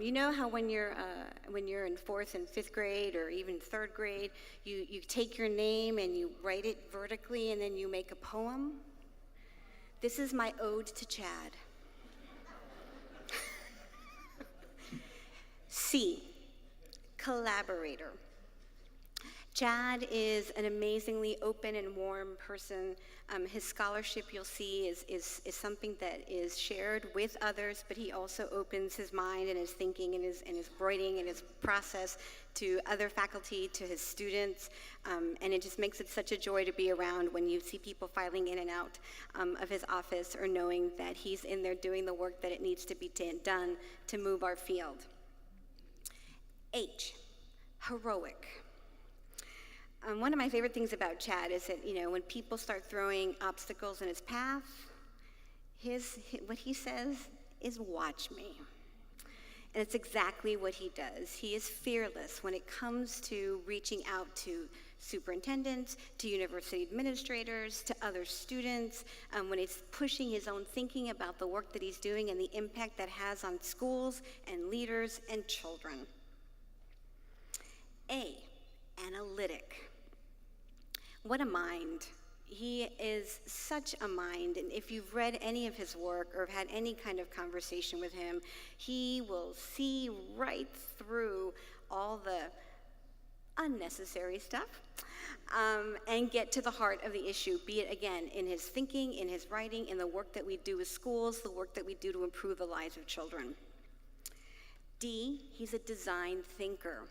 You know how when you're in 4th and 5th grade or even 3rd grade, you take your name and you write it vertically and then you make a poem? This is my ode to Chad. C, collaborator. Chad is an amazingly open and warm person. His scholarship, you'll see, is something that is shared with others, but he also opens his mind and his thinking and his writing and his process to other faculty, to his students, and it just makes it such a joy to be around when you see people filing in and out of his office or knowing that he's in there doing the work that it needs to be done to move our field. H, heroic. One of my favorite things about Chad is that, when people start throwing obstacles in his path, what he says is, watch me. And it's exactly what he does. He is fearless when it comes to reaching out to superintendents, to university administrators, to other students, when he's pushing his own thinking about the work that he's doing and the impact that has on schools and leaders and children. A, analytic. What a mind. He is such a mind, and if you've read any of his work or had any kind of conversation with him, he will see right through all the unnecessary stuff and get to the heart of the issue, be it, again, in his thinking, in his writing, in the work that we do with schools, the work that we do to improve the lives of children. D, he's a design thinker.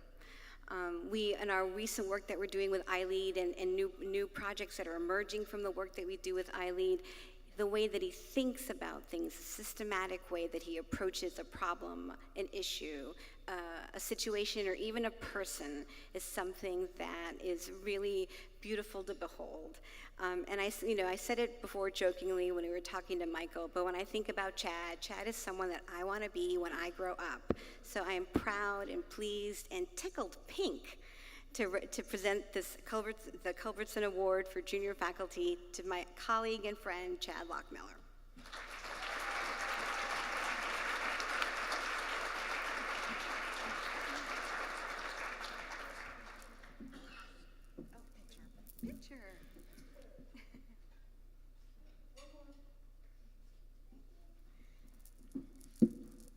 In our recent work that we're doing with iLead and new projects that are emerging from the work that we do with iLead, the way that he thinks about things, a systematic way that he approaches a problem, an issue, a situation, or even a person is something that is really beautiful to behold. And I said it before jokingly when we were talking to Michael, but when I think about Chad is someone that I want to be when I grow up. So I am proud and pleased and tickled pink to present the Culbertson Award for Junior Faculty to my colleague and friend, Chad Lockmiller. Picture.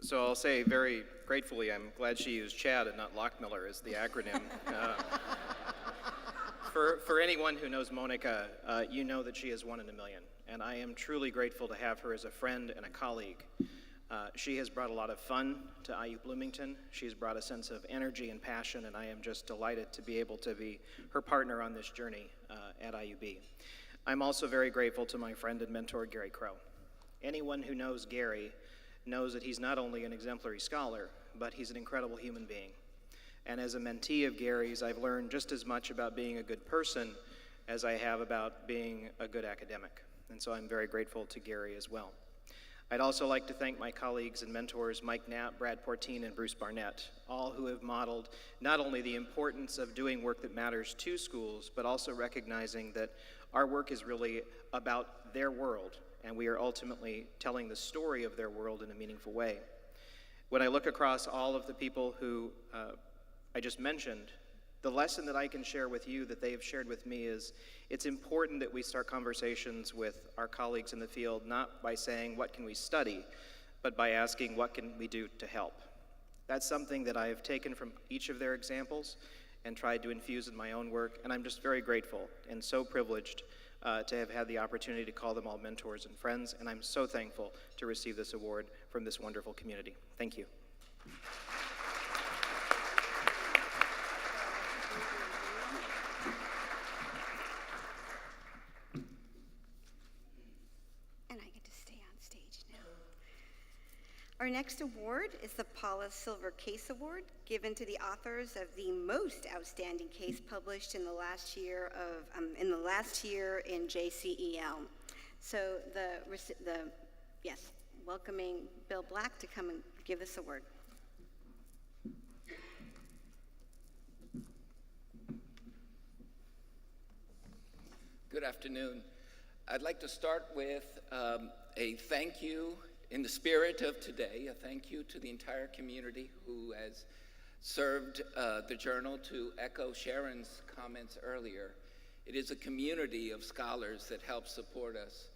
So I'll say very gratefully, I'm glad she used Chad and not Lockmiller as the acronym. For anyone who knows Monica, you know that she is one in a million, and I am truly grateful to have her as a friend and a colleague. She has brought a lot of fun to IU Bloomington. She's brought a sense of energy and passion, and I am just delighted to be able to be her partner on this journey at IUB. I'm also very grateful to my friend and mentor, Gary Crow. Anyone who knows Gary knows that he's not only an exemplary scholar, but he's an incredible human being. And as a mentee of Gary's, I've learned just as much about being a good person as I have about being a good academic. And so I'm very grateful to Gary as well. I'd also like to thank my colleagues and mentors, Mike Knapp, Brad Portine, and Bruce Barnett, all who have modeled not only the importance of doing work that matters to schools, but also recognizing that our work is really about their world, and we are ultimately telling the story of their world in a meaningful way. When I look across all of the people who I just mentioned, the lesson that I can share with you that they have shared with me is it's important that we start conversations with our colleagues in the field, not by saying, what can we study, but by asking, what can we do to help? That's something that I have taken from each of their examples and tried to infuse in my own work, and I'm just very grateful and so privileged to have had the opportunity to call them all mentors and friends, and I'm so thankful to receive this award from this wonderful community. Thank you. And I get to stay on stage now. Our next award is the Paula Silver Case Award, given to the authors of the most outstanding case published in the last year in JCEL. So welcoming Bill Black to come and give this award. Good afternoon. I'd like to start with a thank you in the spirit of today, a thank you to the entire community who has served the journal. To echo Sharon's comments earlier, it is a community of scholars that help support us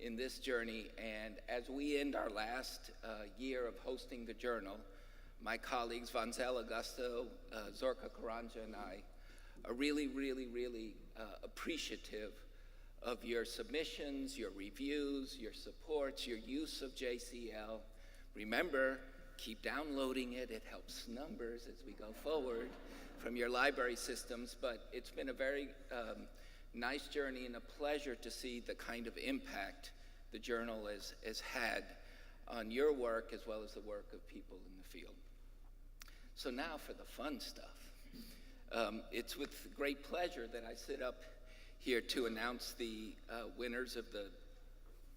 in this journey, and as we end our last year of hosting the journal, my colleagues Vanzel Augusto, Zorka Karanja, and I are really appreciative of your submissions, your reviews, your supports, your use of JCL. Remember, keep downloading it. It helps numbers as we go forward from your library systems. But it's been a very nice journey and a pleasure to see the kind of impact the journal has had on your work as well as the work of people in the field. So now for the fun stuff. It's with great pleasure that I sit up here to announce the winners of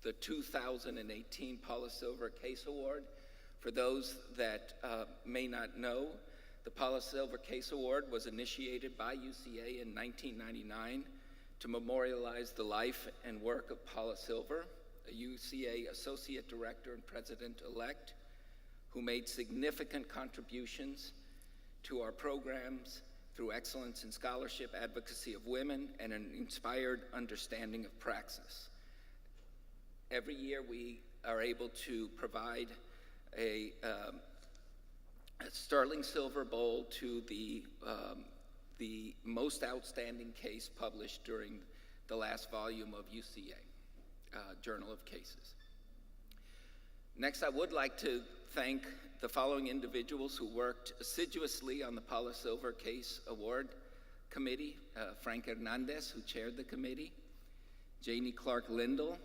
the 2018 Paula Silver Case Award. For those that may not know, the Paula Silver Case Award was initiated by UCEA in 1999 to memorialize the life and work of Paula Silver, a UCEA Associate Director and President-elect who made significant contributions to our programs through excellence in scholarship, advocacy of women, and an inspired understanding of praxis. Every year we are able to provide a sterling silver bowl to the most outstanding case published during the last volume of UCEA, Journal of Cases. Next, I would like to thank the following individuals who worked assiduously on the Paula Silver Case Award Committee: Frank Hernandez, who chaired the committee, Janie Clark Lindell,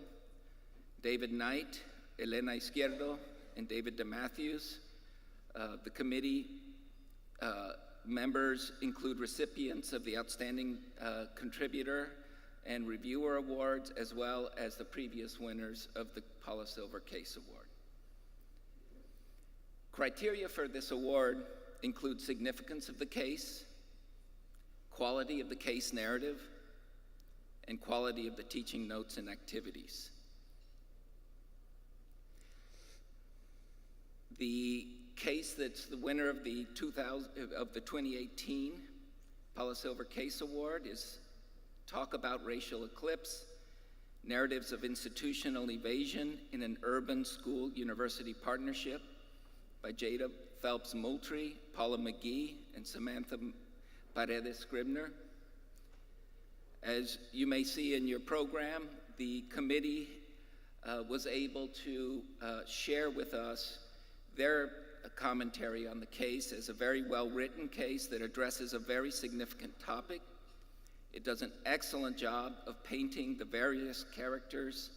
David Knight, Elena Izquierdo, and David DeMatthews. The committee members include recipients of the Outstanding Contributor and Reviewer Awards, as well as the previous winners of the Paula Silver Case Award. Criteria for this award include significance of the case, quality of the case narrative, and quality of the teaching notes and activities. The case that's the winner of the 2018 Paula Silver Case Award is Talk About Racial Eclipse: Narratives of Institutional Evasion in an Urban School-University Partnership by Jada Phelps Moultrie, Paula McGee, and Samantha Paredes Scribner. As you may see in your program, the committee was able to share with us their commentary on the case as a very well-written case that addresses a very significant topic. It does an excellent job of painting the various characters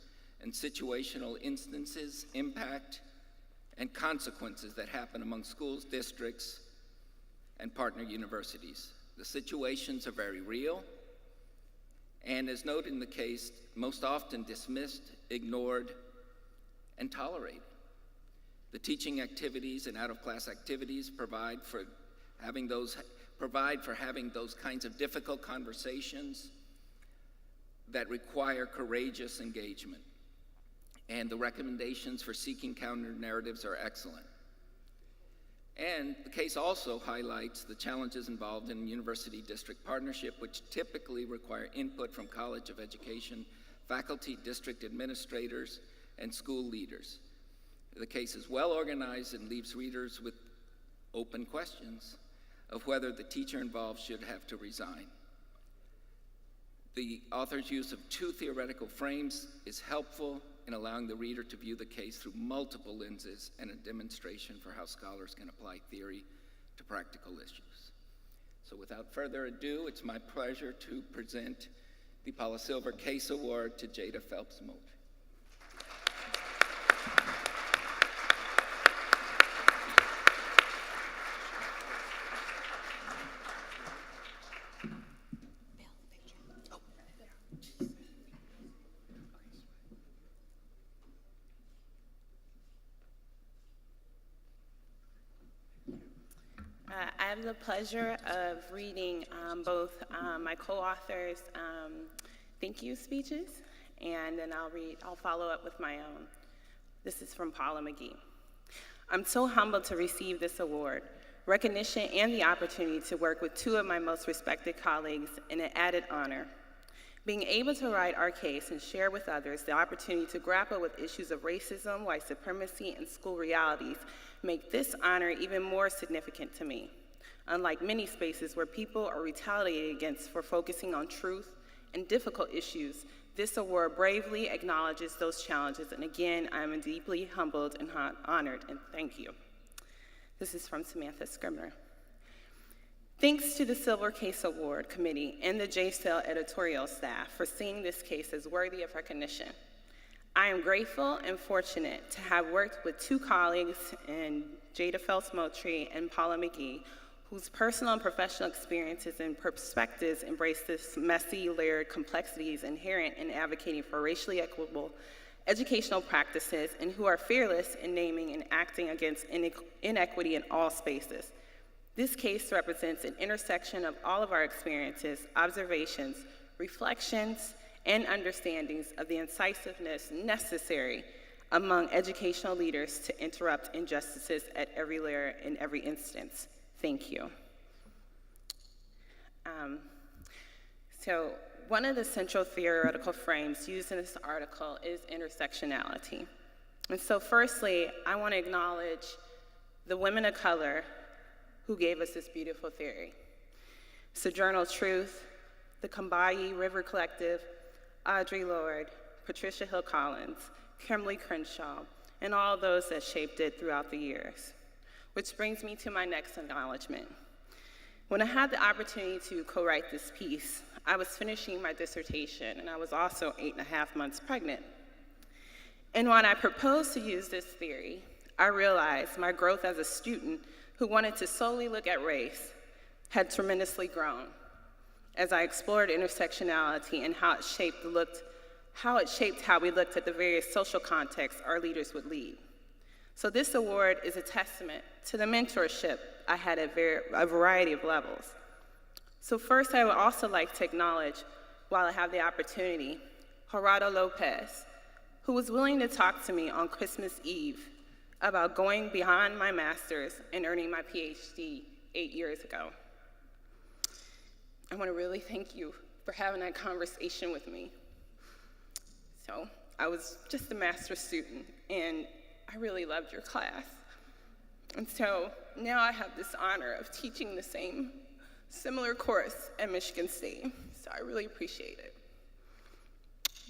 and situational instances, impact, and consequences that happen among schools, districts, and partner universities. The situations are very real, and as noted in the case, most often dismissed, ignored, and tolerated. The teaching activities and out-of-class activities provide for having those kinds of difficult conversations that require courageous engagement. And the recommendations for seeking counter-narratives are excellent. And the case also highlights the challenges involved in university-district partnership, which typically require input from College of Education, faculty, district administrators, and school leaders. The case is well organized and leaves readers with open questions of whether the teacher involved should have to resign. The author's use of two theoretical frames is helpful in allowing the reader to view the case through multiple lenses and a demonstration for how scholars can apply theory to practical issues. So without further ado, it's my pleasure to present the Paula Silver Case Award to Jada Phelps Moultrie. I have the pleasure of reading both my co-authors' thank you speeches, and then I'll follow up with my own. This is from Paula McGee. I'm so humbled to receive this award, recognition, and the opportunity to work with two of my most respected colleagues in an added honor. Being able to write our case and share with others the opportunity to grapple with issues of racism, white supremacy, and school realities make this honor even more significant to me. Unlike many spaces where people are retaliated against for focusing on truth and difficult issues, this award bravely acknowledges those challenges, and again, I am deeply humbled and honored, and thank you. This is from Samantha Scribner. Thanks to the Silver Case Award Committee and the JSTEL editorial staff for seeing this case as worthy of recognition. I am grateful and fortunate to have worked with two colleagues in Jada Phelps-Moultrie, and Paula McGee, whose personal and professional experiences and perspectives embrace this messy, layered complexities inherent in advocating for racially equitable educational practices, and who are fearless in naming and acting against inequity in all spaces. This case represents an intersection of all of our experiences, observations, reflections, and understandings of the incisiveness necessary among educational leaders to interrupt injustices at every layer in every instance. Thank you. So one of the central theoretical frames used in this article is intersectionality. And so firstly, I want to acknowledge the women of color who gave us this beautiful theory. Sojourner Truth, the Combahee River Collective, Audre Lorde, Patricia Hill Collins, Kimberly Crenshaw, and all those that shaped it throughout the years. Which brings me to my next acknowledgement. When I had the opportunity to co-write this piece, I was finishing my dissertation, and I was also 8.5 months pregnant. And when I proposed to use this theory, I realized my growth as a student who wanted to solely look at race had tremendously grown as I explored intersectionality and how it shaped how we looked at the various social contexts our leaders would lead. So this award is a testament to the mentorship I had at a variety of levels. So first, I would also like to acknowledge, while I have the opportunity, Gerardo Lopez, who was willing to talk to me on Christmas Eve about going beyond my master's and earning my PhD 8 years ago. I want to really thank you for having that conversation with me. So I was just a master's student, and I really loved your class. And so now I have this honor of teaching the similar course at Michigan State, so I really appreciate it.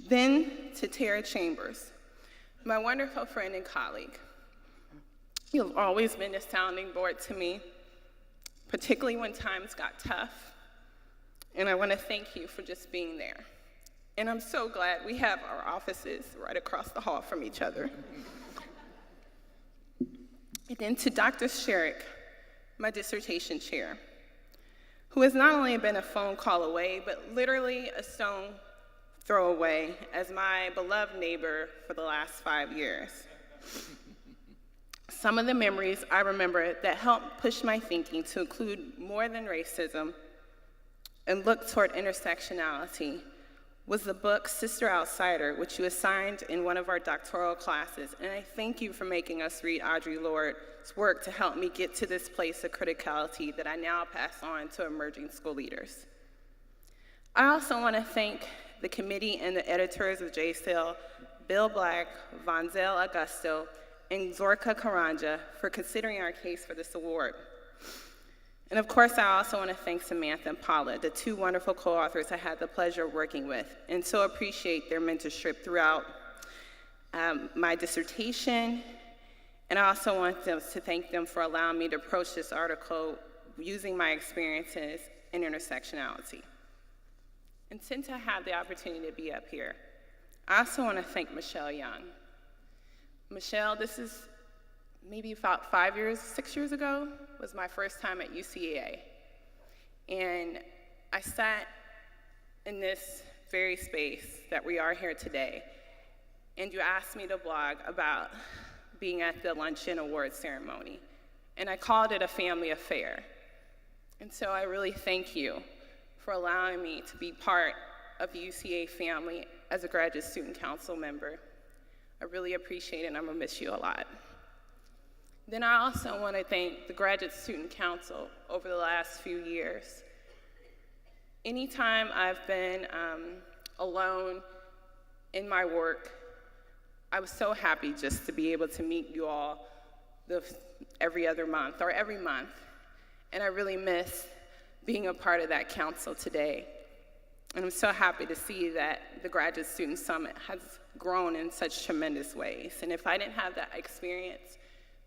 Then to Tara Chambers, my wonderful friend and colleague. You've always been a sounding board to me, particularly when times got tough, and I want to thank you for just being there. And I'm so glad we have our offices right across the hall from each other. And then to Dr. Sherrick, my dissertation chair, who has not only been a phone call away, but literally a stone throw away as my beloved neighbor for the last 5 years. Some of the memories I remember that helped push my thinking to include more than racism and look toward intersectionality was the book Sister Outsider, which you assigned in one of our doctoral classes. And I thank you for making us read Audre Lorde's work to help me get to this place of criticality that I now pass on to emerging school leaders. I also want to thank the committee and the editors of JSAIL, Bill Black, Vonzel Augusto, and Zorka Karanja for considering our case for this award. And of course, I also want to thank Samantha and Paula, the two wonderful co-authors I had the pleasure of working with, and so appreciate their mentorship throughout my dissertation. And I also want to thank them for allowing me to approach this article using my experiences in intersectionality. And since I had the opportunity to be up here, I also want to thank Michelle Young. Michelle, this is maybe about 6 years ago, was my first time at UCEA. And I sat in this very space that we are here today, and you asked me to blog about being at the Luncheon Awards ceremony. And I called it a family affair. And so I really thank you for allowing me to be part of the UCEA family as a graduate student council member. I really appreciate it, and I'm gonna miss you a lot. Then I also want to thank the Graduate Student Council over the last few years. Anytime I've been alone in my work, I was so happy just to be able to meet you all every other month or every month. And I really miss being a part of that council today. And I'm so happy to see that the Graduate Student Summit has grown in such tremendous ways. And if I didn't have that experience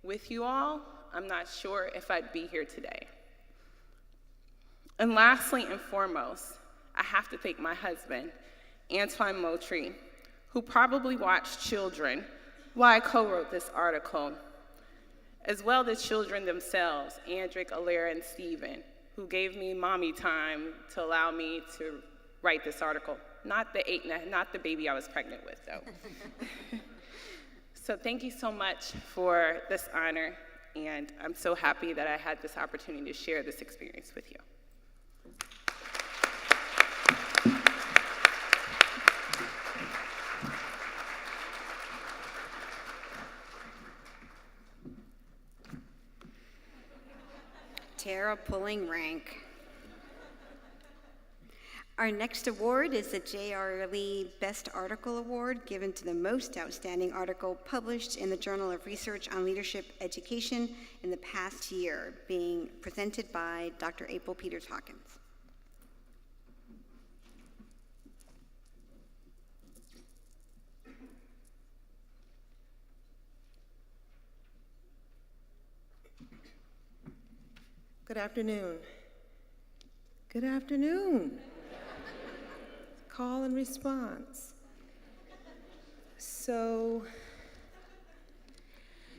with you all, I'm not sure if I'd be here today. And lastly and foremost, I have to thank my husband, Antoine Moultrie, who probably watched children while I co-wrote this article, as well as the children themselves, Andrick, Alara, and Stephen, who gave me mommy time to allow me to write this article. Not the baby I was pregnant with, though. So thank you so much for this honor, and I'm so happy that I had this opportunity to share this experience with you. Tara pulling rank. Our next award is the J.R. Lee Best Article Award, given to the most outstanding article published in the Journal of Research on Leadership Education in the past year, being presented by Dr. April Peters-Hawkins. Good afternoon. Good afternoon. Call and response. So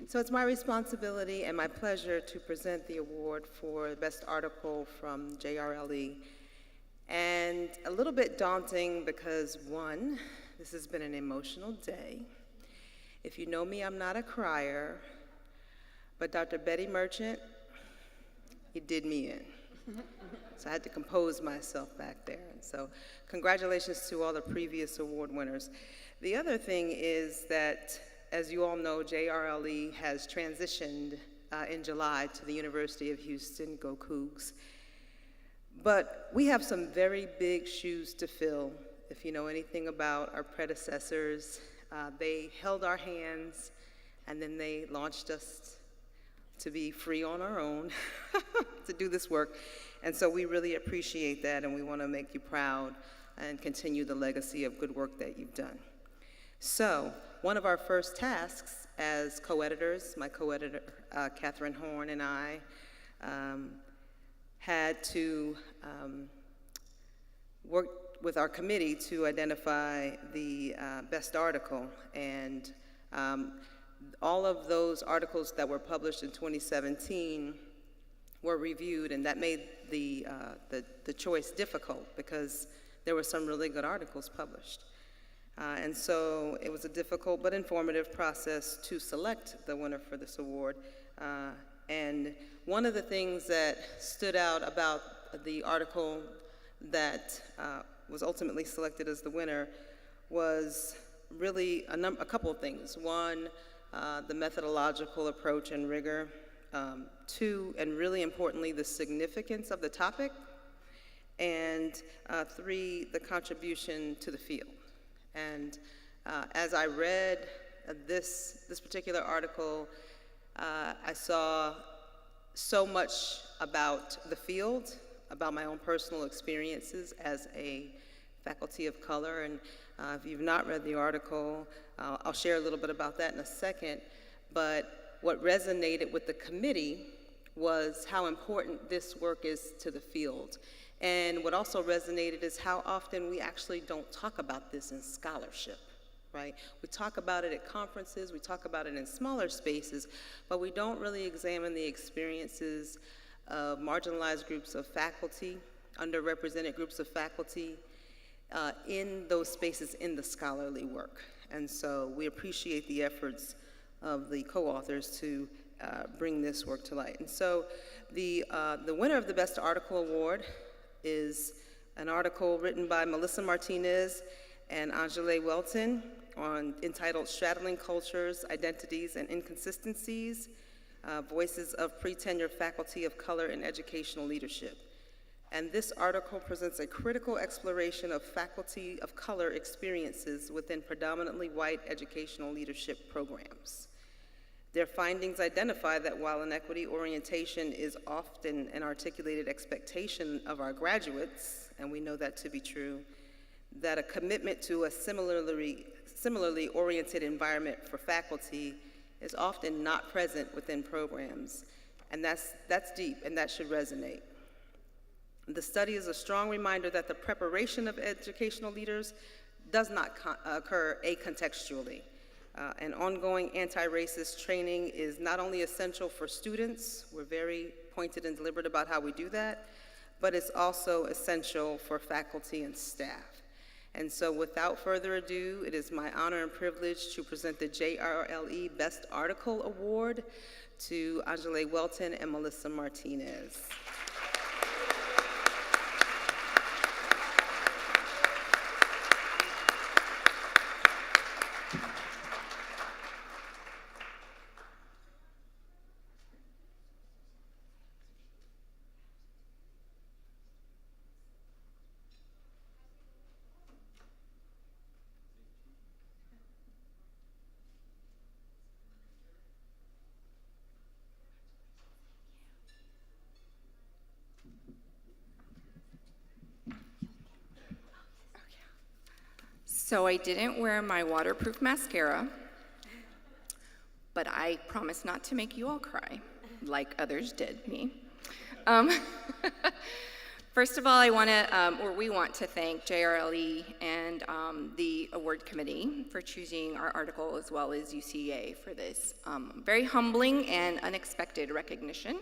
it's my responsibility and my pleasure to present the award for the best article from JRLE. And a little bit daunting because, one, this has been an emotional day. If you know me, I'm not a crier, but Dr. Betty Merchant, he did me in. So I had to compose myself back there. And so congratulations to all the previous award winners. The other thing is that, as you all know, JRLE has transitioned in July to the University of Houston, go Cougs. But we have some very big shoes to fill. If you know anything about our predecessors, they held our hands and then they launched us to be free on our own to do this work. And so we really appreciate that, and we want to make you proud and continue the legacy of good work that you've done. So one of our first tasks as co-editors, my co-editor Catherine Horn and I, had to work with our committee to identify the best article. And all of those articles that were published in 2017 were reviewed, and that made the choice difficult because there were some really good articles published. And so it was a difficult but informative process to select the winner for this award. And one of the things that stood out about the article that was ultimately selected as the winner was really a couple of things. One, the methodological approach and rigor. Two, and really importantly, the significance of the topic. And three, the contribution to the field. And as I read this particular article, I saw so much about the field, about my own personal experiences as a faculty of color. And if you've not read the article, I'll share a little bit about that in a second. But what resonated with the committee was how important this work is to the field. And what also resonated is how often we actually don't talk about this in scholarship, right? We talk about it at conferences, we talk about it in smaller spaces, but we don't really examine the experiences of marginalized groups of faculty, underrepresented groups of faculty, in those spaces in the scholarly work. And so we appreciate the efforts of the co-authors to bring this work to light. And so the winner of the Best Article Award is an article written by Melissa Martinez and Angele Welton entitled Straddling Cultures, Identities, and Inconsistencies, Voices of Pre-Tenure Faculty of Color in Educational Leadership. And this article presents a critical exploration of faculty of color experiences within predominantly white educational leadership programs. Their findings identify that while inequity orientation is often an articulated expectation of our graduates, and we know that to be true, that a commitment to a similarly oriented environment for faculty is often not present within programs. And that's deep, and that should resonate. The study is a strong reminder that the preparation of educational leaders does not occur acontextually. And ongoing anti-racist training is not only essential for students, we're very pointed and deliberate about how we do that, but it's also essential for faculty and staff. And so without further ado, it is my honor and privilege to present the JRLE Best Article Award to Angele Welton and Melissa Martinez. So I didn't wear my waterproof mascara, but I promise not to make you all cry, like others did me. First of all, we want to thank JRLE and the award committee for choosing our article, as well as UCEA for this very humbling and unexpected recognition.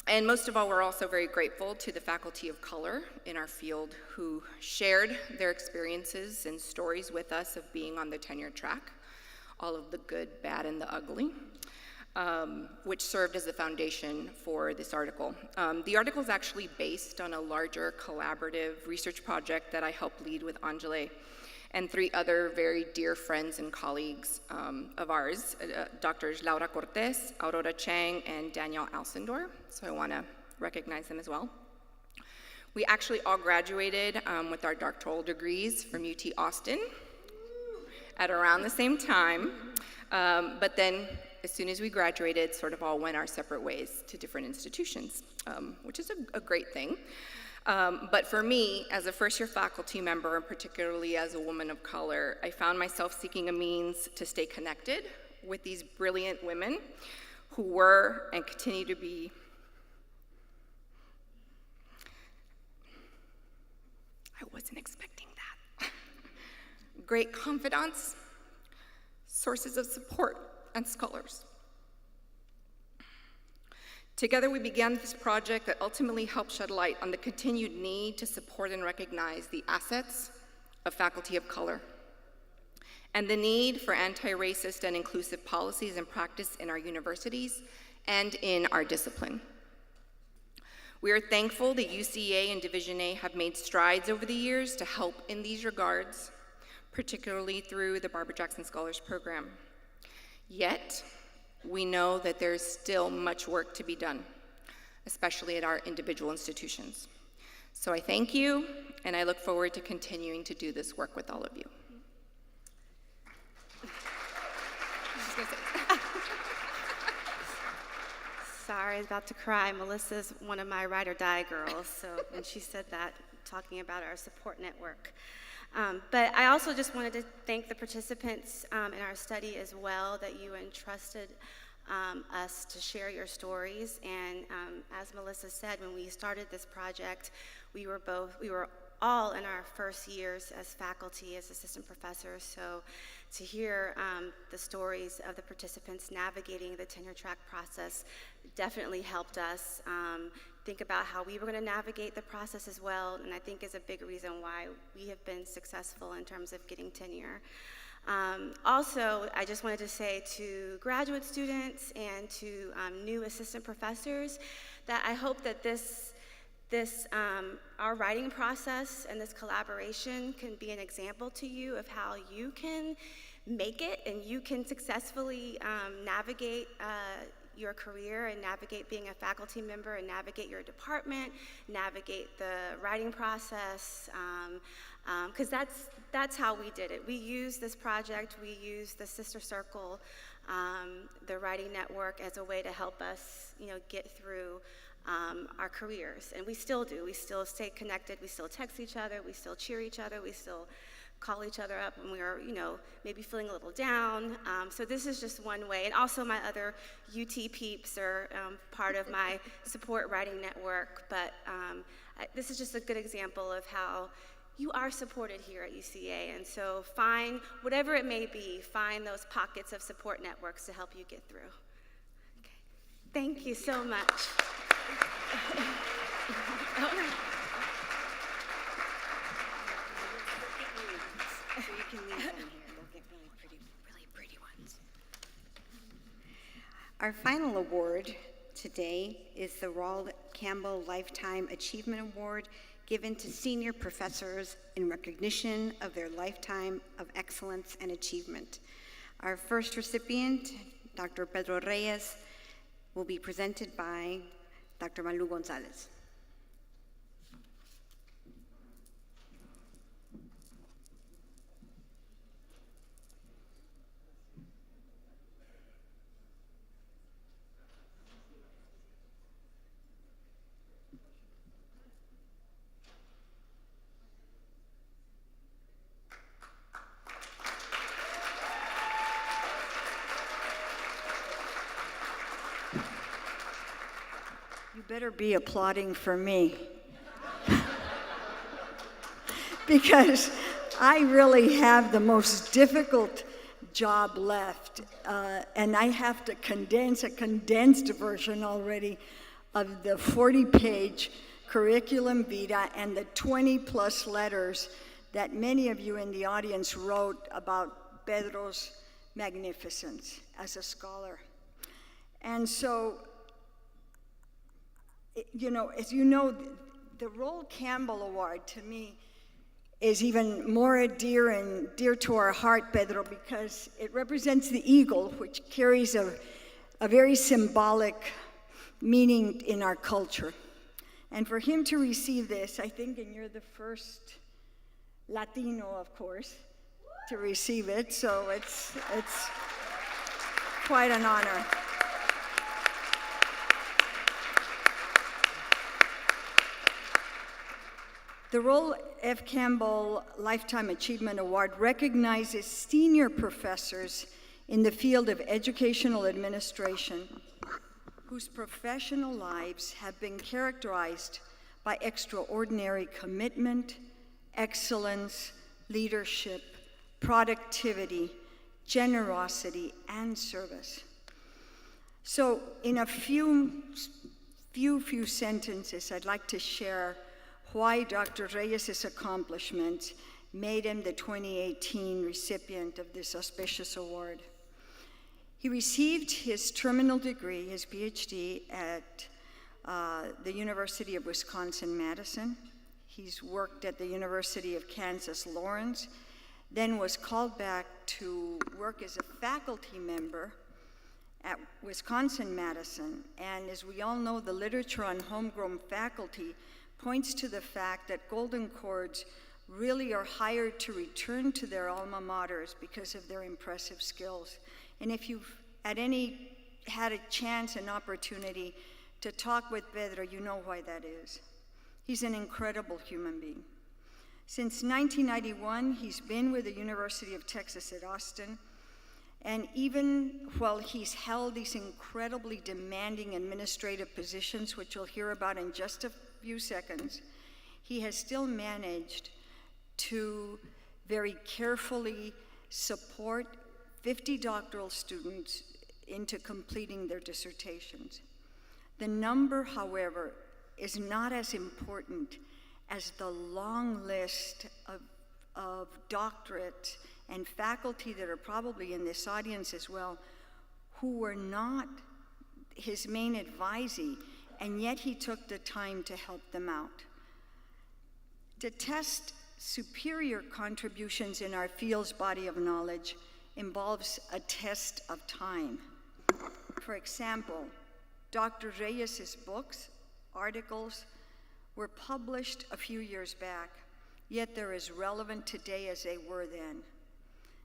And most of all, we're also very grateful to the faculty of color in our field who shared their experiences and stories with us of being on the tenure track, all of the good, bad, and the ugly, which served as the foundation for this article. The article is actually based on a larger collaborative research project that I helped lead with Angele and 3 other very dear friends and colleagues of ours, Drs. Laura Cortez, Aurora Chang, and Danielle Alcindor, so I want to recognize them as well. We actually all graduated with our doctoral degrees from UT Austin at around the same time, but then as soon as we graduated, sort of all went our separate ways to different institutions, which is a great thing. But for me, as a first-year faculty member, and particularly as a woman of color, I found myself seeking a means to stay connected with these brilliant women who were and continue to be I wasn't expecting that. Great confidants, sources of support, and scholars. Together, we began this project that ultimately helped shed light on the continued need to support and recognize the assets of faculty of color and the need for anti-racist and inclusive policies and practice in our universities and in our discipline. We are thankful that UCEA and Division A have made strides over the years to help in these regards, particularly through the Barbara Jackson Scholars Program. Yet, we know that there's still much work to be done, especially at our individual institutions. So I thank you, and I look forward to continuing to do this work with all of you. Sorry, I was about to cry. Melissa's one of my ride or die girls, so when she said that, talking about our support network. But I also just wanted to thank the participants in our study as well, that you entrusted us to share your stories. And as Melissa said, when we started this project, we were all in our first years as faculty, as assistant professors. So to hear the stories of the participants navigating the tenure track process definitely helped us think about how we were going to navigate the process as well, and I think is a big reason why we have been successful in terms of getting tenure. Also, I just wanted to say to graduate students and to new assistant professors that I hope that our writing process and this collaboration can be an example to you of how you can make it and you can successfully navigate your career and navigate being a faculty member and navigate your department, navigate the writing process, because that's how we did it. We used this project, we used the Sister Circle, the writing network as a way to help us, get through our careers, and we still do. We still stay connected, we still text each other, we still cheer each other, we still call each other up when we are, maybe feeling a little down. So this is just one way. And also my other UT peeps are part of my support writing network. But this is just a good example of how you are supported here at UCEA. And so find, whatever it may be, find those pockets of support networks to help you get through. Okay. Thank you so much. All right. So you can leave them here. They'll get really pretty ones. Our final award today is the Rawle Campbell Lifetime Achievement Award, given to senior professors in recognition of their lifetime of excellence and achievement. Our first recipient, Dr. Pedro Reyes, will be presented by Dr. Malu Gonzalez. You better be applauding for me. Because I really have the most difficult job left, and I have to condense a condensed version already of the 40-page curriculum vitae and the 20-plus letters that many of you in the audience wrote about Pedro's magnificence as a scholar. And so, you know, as you know, the Rawle Campbell Award to me is even more dear to our heart, Pedro, because it represents the eagle, which carries a very symbolic meaning in our culture. And for him to receive this, I think, and you're the first Latino, of course, to receive it, so it's quite an honor. The Rawle F. Campbell Lifetime Achievement Award recognizes senior professors in the field of educational administration whose professional lives have been characterized by extraordinary commitment, excellence, leadership, productivity, generosity, and service. So in a few sentences, I'd like to share why Dr. Reyes' accomplishments made him the 2018 recipient of this auspicious award. He received his terminal degree, his PhD, at the University of Wisconsin-Madison. He's worked at the University of Kansas-Lawrence, then was called back to work as a faculty member at Wisconsin-Madison. And as we all know, the literature on homegrown faculty points to the fact that Golden Cords really are hired to return to their alma maters because of their impressive skills. And if you've had a chance and opportunity to talk with Pedro, you know why that is. He's an incredible human being. Since 1991, he's been with the University of Texas at Austin, and even while he's held these incredibly demanding administrative positions, which you'll hear about in just a few seconds, he has still managed to very carefully support 50 doctoral students into completing their dissertations. The number, however, is not as important as the long list of doctorates and faculty that are probably in this audience as well, who were not his main advisee, and yet he took the time to help them out. To test superior contributions in our field's body of knowledge involves a test of time. For example, Dr. Reyes' books, articles, were published a few years back, yet they're as relevant today as they were then.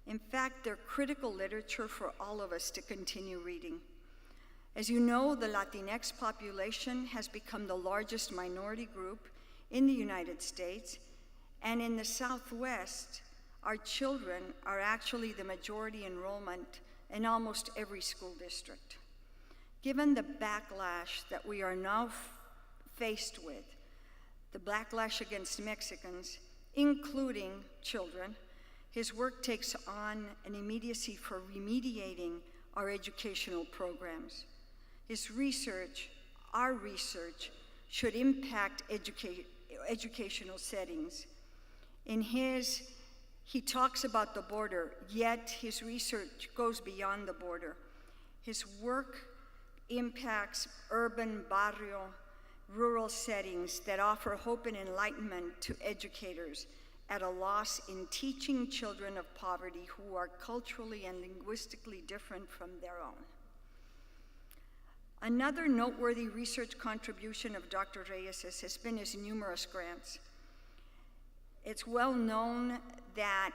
In fact, they're critical literature for all of us to continue reading. As you know, the Latinx population has become the largest minority group in the United States, and in the Southwest, our children are actually the majority enrollment in almost every school district. Given the backlash that we are now faced with, the backlash against Mexicans, including children, his work takes on an immediacy for remediating our educational programs. His research, our research, should impact educational settings. He talks about the border, yet his research goes beyond the border. His work impacts urban, barrio, rural settings that offer hope and enlightenment to educators at a loss in teaching children of poverty who are culturally and linguistically different from their own. Another noteworthy research contribution of Dr. Reyes has been his numerous grants. It's well known that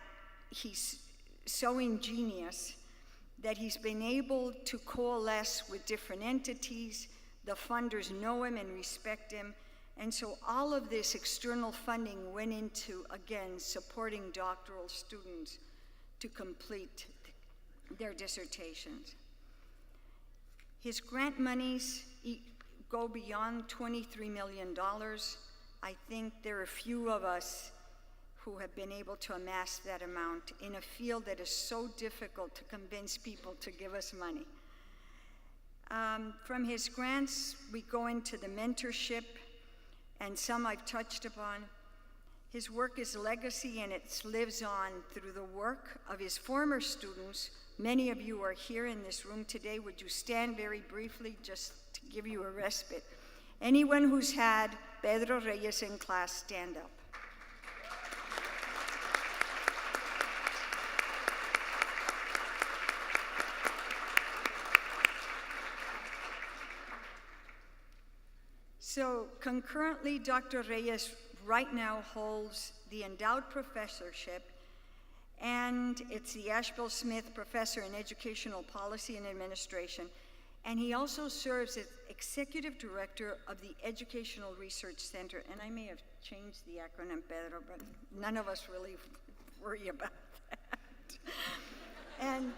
he's so ingenious that he's been able to coalesce with different entities. The funders know him and respect him. And so all of this external funding went into, again, supporting doctoral students to complete their dissertations. His grant monies go beyond $23 million. I think there are a few of us who have been able to amass that amount in a field that is so difficult to convince people to give us money. From his grants, we go into the mentorship, and some I've touched upon. His work is legacy, and it lives on through the work of his former students. Many of you are here in this room today. Would you stand very briefly just to give you a respite? Anyone who's had Pedro Reyes in class, stand up. So concurrently, Dr. Reyes right now holds the endowed professorship, and it's the Ashbel Smith Professor in Educational Policy and Administration, and he also serves as Executive Director of the Educational Research Center, and I may have changed the acronym, Pedro, but none of us really worry about that. And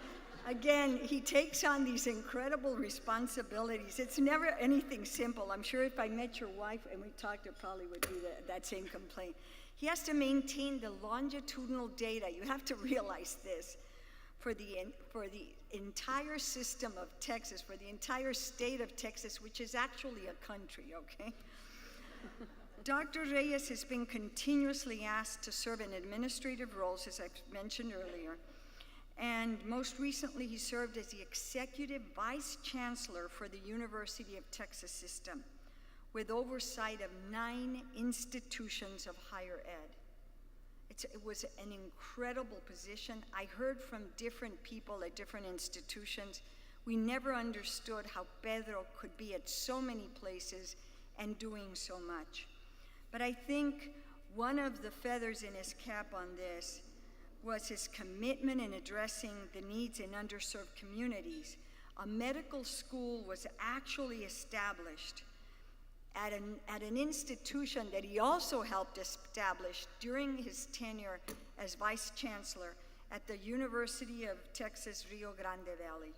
again, he takes on these incredible responsibilities. It's never anything simple. I'm sure if I met your wife and we talked, it probably would be that same complaint. He has to maintain the longitudinal data. You have to realize this. For the entire system of Texas, for the entire state of Texas, which is actually a country, okay? Dr. Reyes has been continuously asked to serve in administrative roles, as I've mentioned earlier. And most recently, he served as the Executive Vice Chancellor for the University of Texas System, with oversight of 9 institutions of higher ed. It was an incredible position. I heard from different people at different institutions. We never understood how Pedro could be at so many places and doing so much. But I think one of the feathers in his cap on this was his commitment in addressing the needs in underserved communities. A medical school was actually established at an institution that he also helped establish during his tenure as Vice Chancellor at the University of Texas, Rio Grande Valley.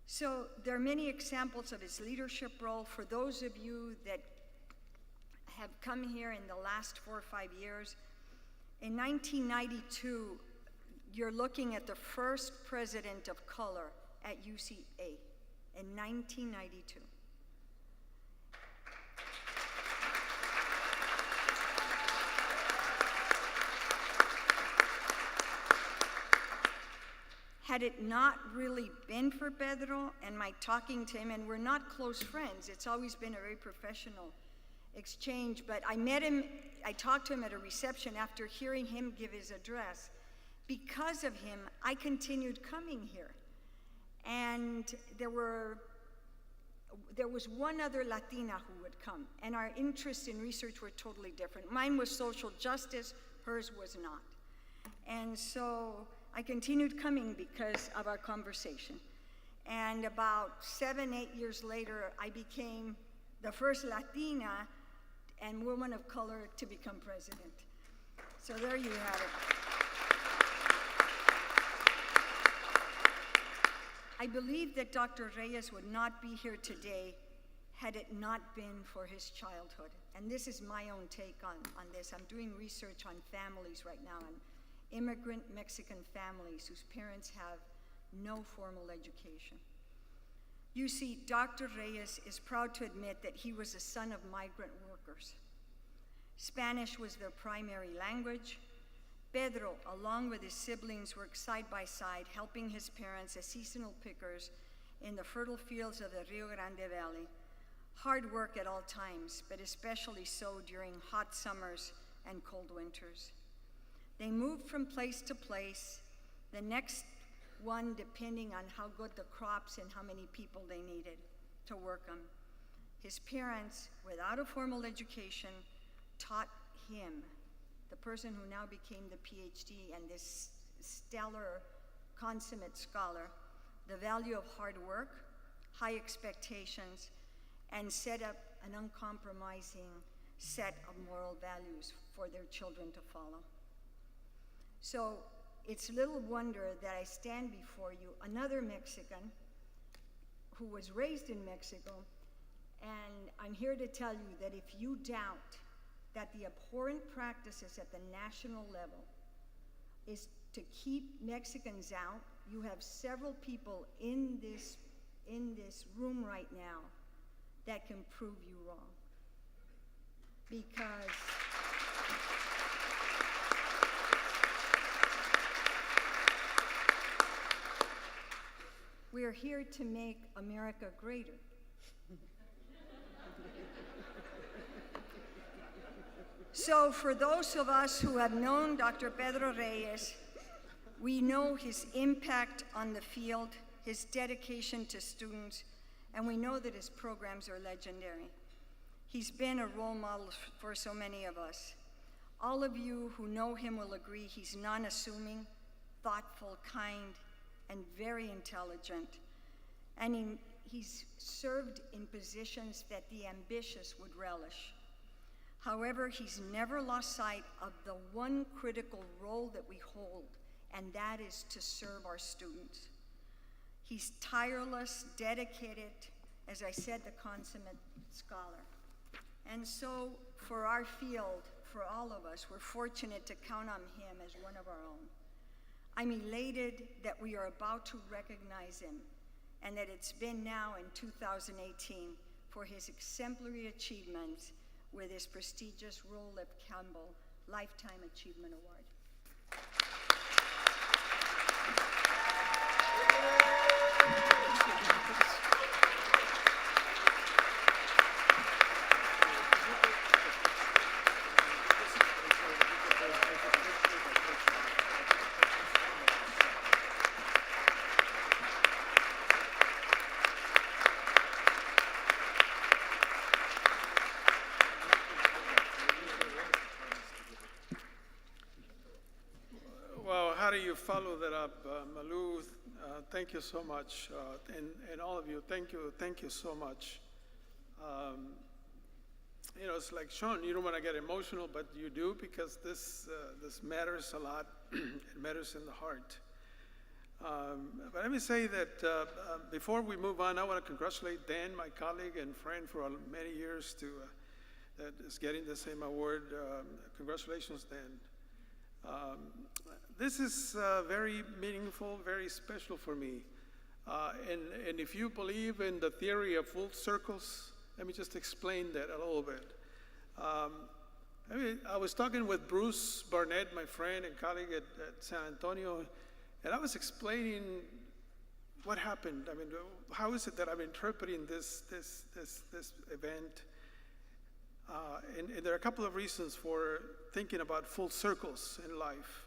So there are many examples of his leadership role. For those of you that have come here in the last 4 or 5 years, in 1992, you're looking at the first president of color at UCEA in 1992. Had it not really been for Pedro and my talking to him, and we're not close friends, it's always been a very professional exchange, but I met him, I talked to him at a reception after hearing him give his address. Because of him, I continued coming here. And there was one other Latina who would come, and our interests in research were totally different. Mine was social justice, hers was not. And so I continued coming because of our conversation. And about 7, 8 years later, I became the first Latina and woman of color to become president. So there you have it. I believe that Dr. Reyes would not be here today had it not been for his childhood. And this is my own take on this. I'm doing research on families right now, on immigrant Mexican families whose parents have no formal education. You see, Dr. Reyes is proud to admit that he was a son of migrant workers. Spanish was their primary language. Pedro, along with his siblings, worked side by side, helping his parents as seasonal pickers in the fertile fields of the Rio Grande Valley. Hard work at all times, but especially so during hot summers and cold winters. They moved from place to place, the next one depending on how good the crops and how many people they needed to work them. His parents, without a formal education, taught him, the person who now became the PhD and this stellar, consummate scholar, the value of hard work, high expectations, and set up an uncompromising set of moral values for their children to follow. So it's little wonder that I stand before you, another Mexican who was raised in Mexico, and I'm here to tell you that if you doubt that the abhorrent practices at the national level is to keep Mexicans out, you have several people in this room right now that can prove you wrong. Because we're here to make America greater. So for those of us who have known Dr. Pedro Reyes, we know his impact on the field, his dedication to students, and we know that his programs are legendary. He's been a role model for so many of us. All of you who know him will agree he's non-assuming, thoughtful, kind, and very intelligent. And he's served in positions that the ambitious would relish. However, he's never lost sight of the one critical role that we hold, and that is to serve our students. He's tireless, dedicated, as I said, the consummate scholar. And so for our field, for all of us, we're fortunate to count on him as one of our own. I'm elated that we are about to recognize him, and that it's been now in 2018 for his exemplary achievements with his prestigious Roll-Up Campbell Lifetime Achievement Award. How do you follow that up, Malou? Thank you so much, and all of you. Thank you so much. You know, it's like Sean. You don't want to get emotional, but you do, because this matters a lot. It matters in the heart. But let me say that before we move on, I want to congratulate Dan, my colleague and friend for many years, that is getting the same award. Congratulations, Dan. This is very meaningful, very special for me. And if you believe in the theory of full circles, let me just explain that a little bit. I was talking with Bruce Barnett, my friend and colleague at San Antonio, and I was explaining what happened. I mean, how is it that I'm interpreting this event? And there are a couple of reasons for thinking about full circles in life.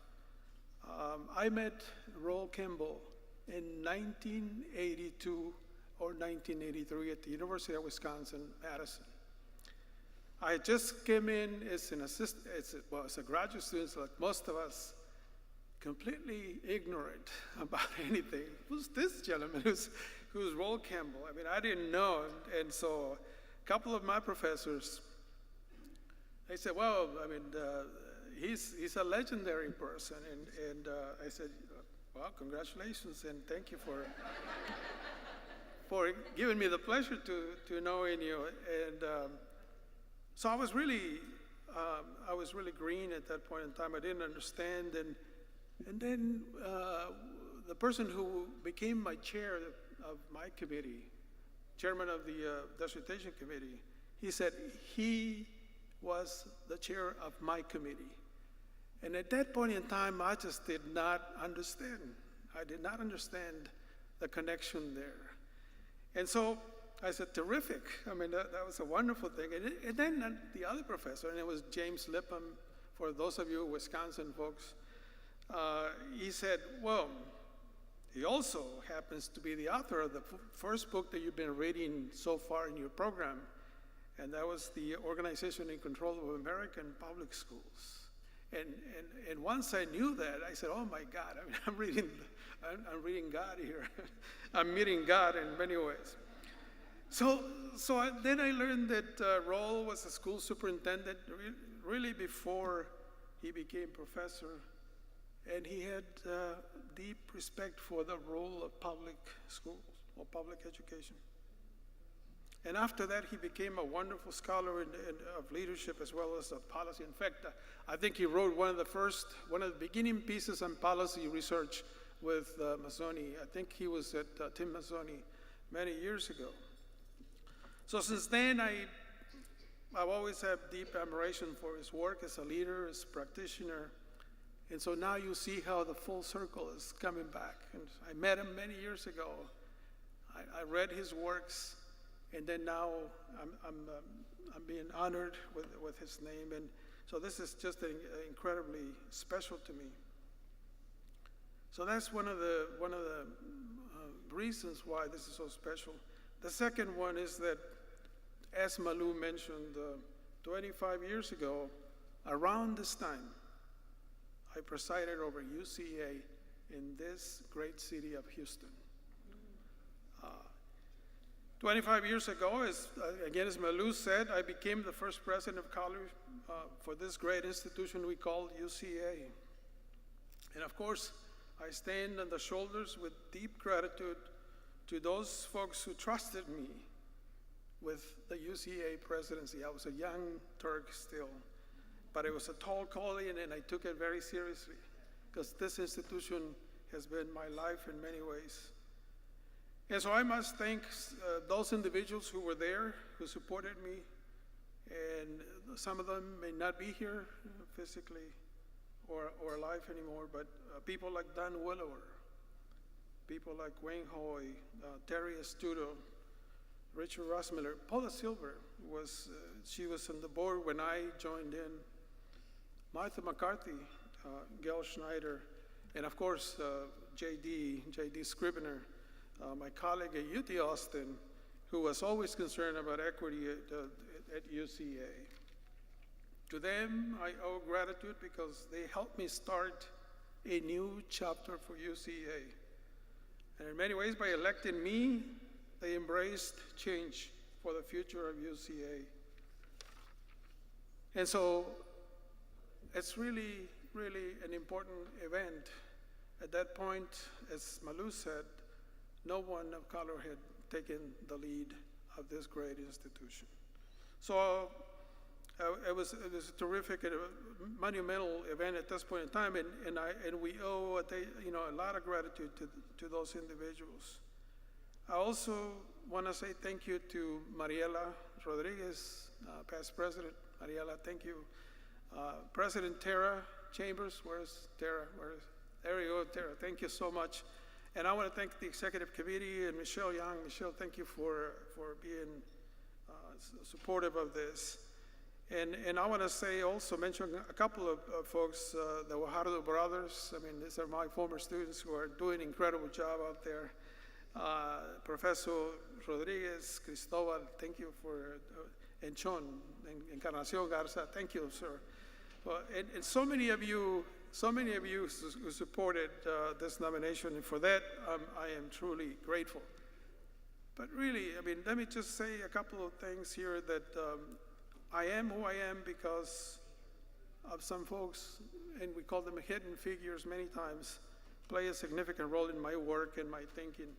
I met Roll Campbell in 1982 or 1983 at the University of Wisconsin-Madison. I just came in as an assistant, as a graduate student, like most of us, completely ignorant about anything. Who's this gentleman? Who's Roll Campbell? I mean, I didn't know. And so a couple of my professors, they said, well, I mean, he's a legendary person. And I said, well, congratulations, and thank you for giving me the pleasure to knowing you. And so I was really green at that point in time. I didn't understand. And then the person who became my chair of my committee, chairman of the dissertation committee, he said he was the chair of my committee. And at that point in time, I just did not understand. I did not understand the connection there. And so I said, terrific. I mean, that was a wonderful thing. And then the other professor, and it was James Lipham, for those of you Wisconsin folks, he said, well, he also happens to be the author of the first book that you've been reading so far in your program, and that was The Organization and Control of American Public Schools. And once I knew that, I said, oh my God, I mean, I'm reading God here. I'm meeting God in many ways. Then I learned that Roel was a school superintendent really before he became professor, and he had deep respect for the role of public schools or public education. And after that, he became a wonderful scholar of leadership as well as of policy. In fact, I think he wrote one of the beginning pieces on policy research with Mazzoni. I think he was at Tim Mazzoni many years ago. So since then, I've always had deep admiration for his work as a leader, as a practitioner. And so now you see how the full circle is coming back. And I met him many years ago. I read his works. And then now I'm being honored with his name, and so this is just incredibly special to me. So that's one of the reasons why this is so special. The second one is that, as Malu mentioned, 25 years ago, around this time, I presided over UCEA in this great city of Houston. 25 years ago, as Malu said, I became the first president of college for this great institution we call UCEA. And of course, I stand on the shoulders with deep gratitude to those folks who trusted me with the UCEA presidency. I was a young Turk still, but it was a tall calling, and I took it very seriously because this institution has been my life in many ways. And so I must thank those individuals who were there, who supported me, and some of them may not be here physically or alive anymore, but people like Don Willower, people like Wayne Hoy, Terry Astuto, Richard Rossmiller, Paula Silver she was on the board when I joined in, Martha McCarthy, Gail Schneider, and of course J.D. Scrivener, my colleague at UT Austin, who was always concerned about equity at UCEA. To them, I owe gratitude because they helped me start a new chapter for UCEA. And in many ways, by electing me, they embraced change for the future of UCEA. And so it's really, really an important event. At that point, as Malu said, no one of color had taken the lead of this great institution. So it was a terrific, monumental event at this point in time, and we owe a lot of gratitude to those individuals. I also want to say thank you to Mariela Rodriguez, past president. Mariela, thank you. President Tara Chambers, where's Tara? There you go, Tara. Thank you so much. And I want to thank the executive committee and Michelle Young. Michelle, thank you for being supportive of this. And I want to mention a couple of folks, the Guajardo brothers. I mean, these are my former students who are doing an incredible job out there. Professor Rodriguez, Cristobal, thank you for, and Chon, Encarnacion Garza, thank you, sir. And so many of you who supported this nomination, and for that, I am truly grateful. But really, I mean, let me just say a couple of things here that I am who I am because of some folks, and we call them hidden figures many times, play a significant role in my work and my thinking.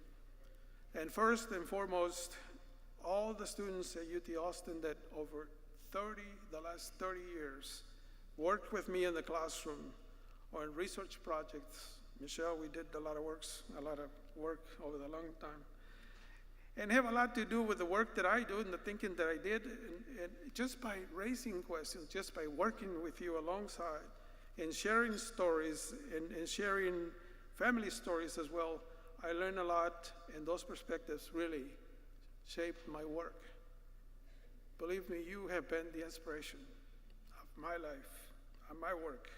And first and foremost, all the students at UT Austin that over the last 30 years worked with me in the classroom or in research projects. Michelle, we did a lot of work over the long time. And have a lot to do with the work that I do and the thinking that I did. And just by raising questions, just by working with you alongside and sharing stories and sharing family stories as well, I learned a lot, and those perspectives really shaped my work. Believe me, you have been the inspiration of my life, of my work.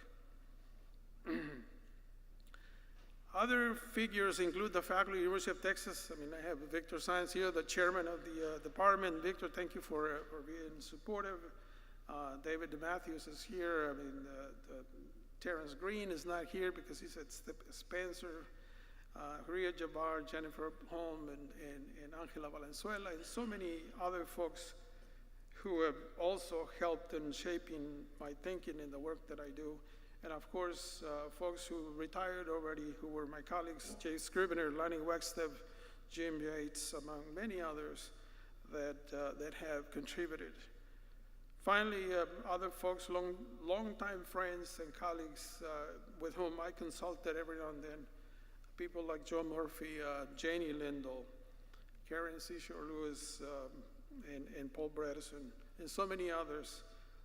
Other figures include the faculty, University of Texas. I mean, I have Victor Sáenz here, the chairman of the department. Victor, thank you for being supportive. David DeMatthews is here. I mean, Terrence Green is not here because he's at Spencer. Ria Jabbar, Jennifer Holm, and Angela Valenzuela, and so many other folks who have also helped in shaping my thinking in the work that I do. And of course, folks who retired already, who were my colleagues, Jay Scrivener, Lonnie Wextev, Jim Yates, among many others that have contributed. Finally, other folks, long-time friends and colleagues with whom I consulted every now and then, people like Joe Murphy, Janie Lindell, Karen Seashore-Lewis, and Paul Bredesen, and so many others.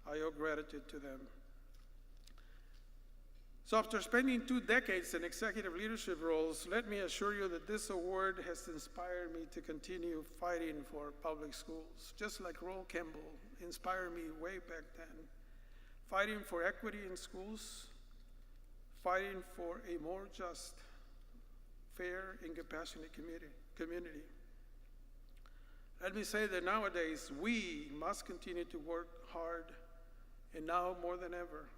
I owe gratitude to them. So after spending 2 decades in executive leadership roles, let me assure you that this award has inspired me to continue fighting for public schools, just like Roll Campbell inspired me way back then. Fighting for equity in schools, fighting for a more just, fair, and compassionate community. Let me say that nowadays we must continue to work hard, and now more than ever,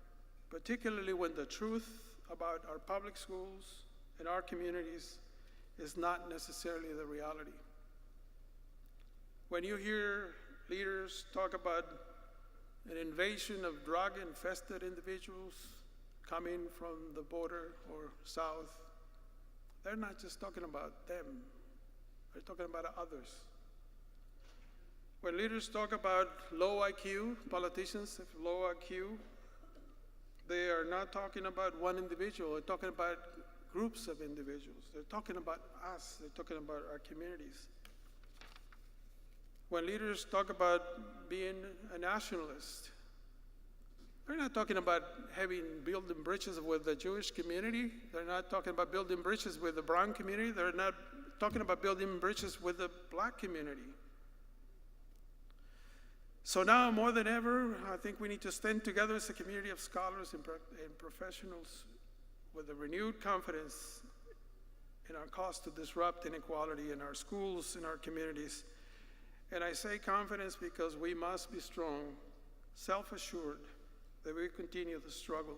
particularly when the truth about our public schools and our communities is not necessarily the reality. When you hear leaders talk about an invasion of drug-infested individuals coming from the border or south, they're not just talking about them, they're talking about others. When leaders talk about low IQ, politicians have low IQ, they are not talking about one individual, they're talking about groups of individuals. They're talking about us, they're talking about our communities. When leaders talk about being a nationalist, they're not talking about building bridges with the Jewish community. They're not talking about building bridges with the brown community. They're not talking about building bridges with the black community. So now more than ever, I think we need to stand together as a community of scholars and professionals with a renewed confidence in our cause to disrupt inequality in our schools, in our communities. And I say confidence because we must be strong, self-assured, that we continue the struggle.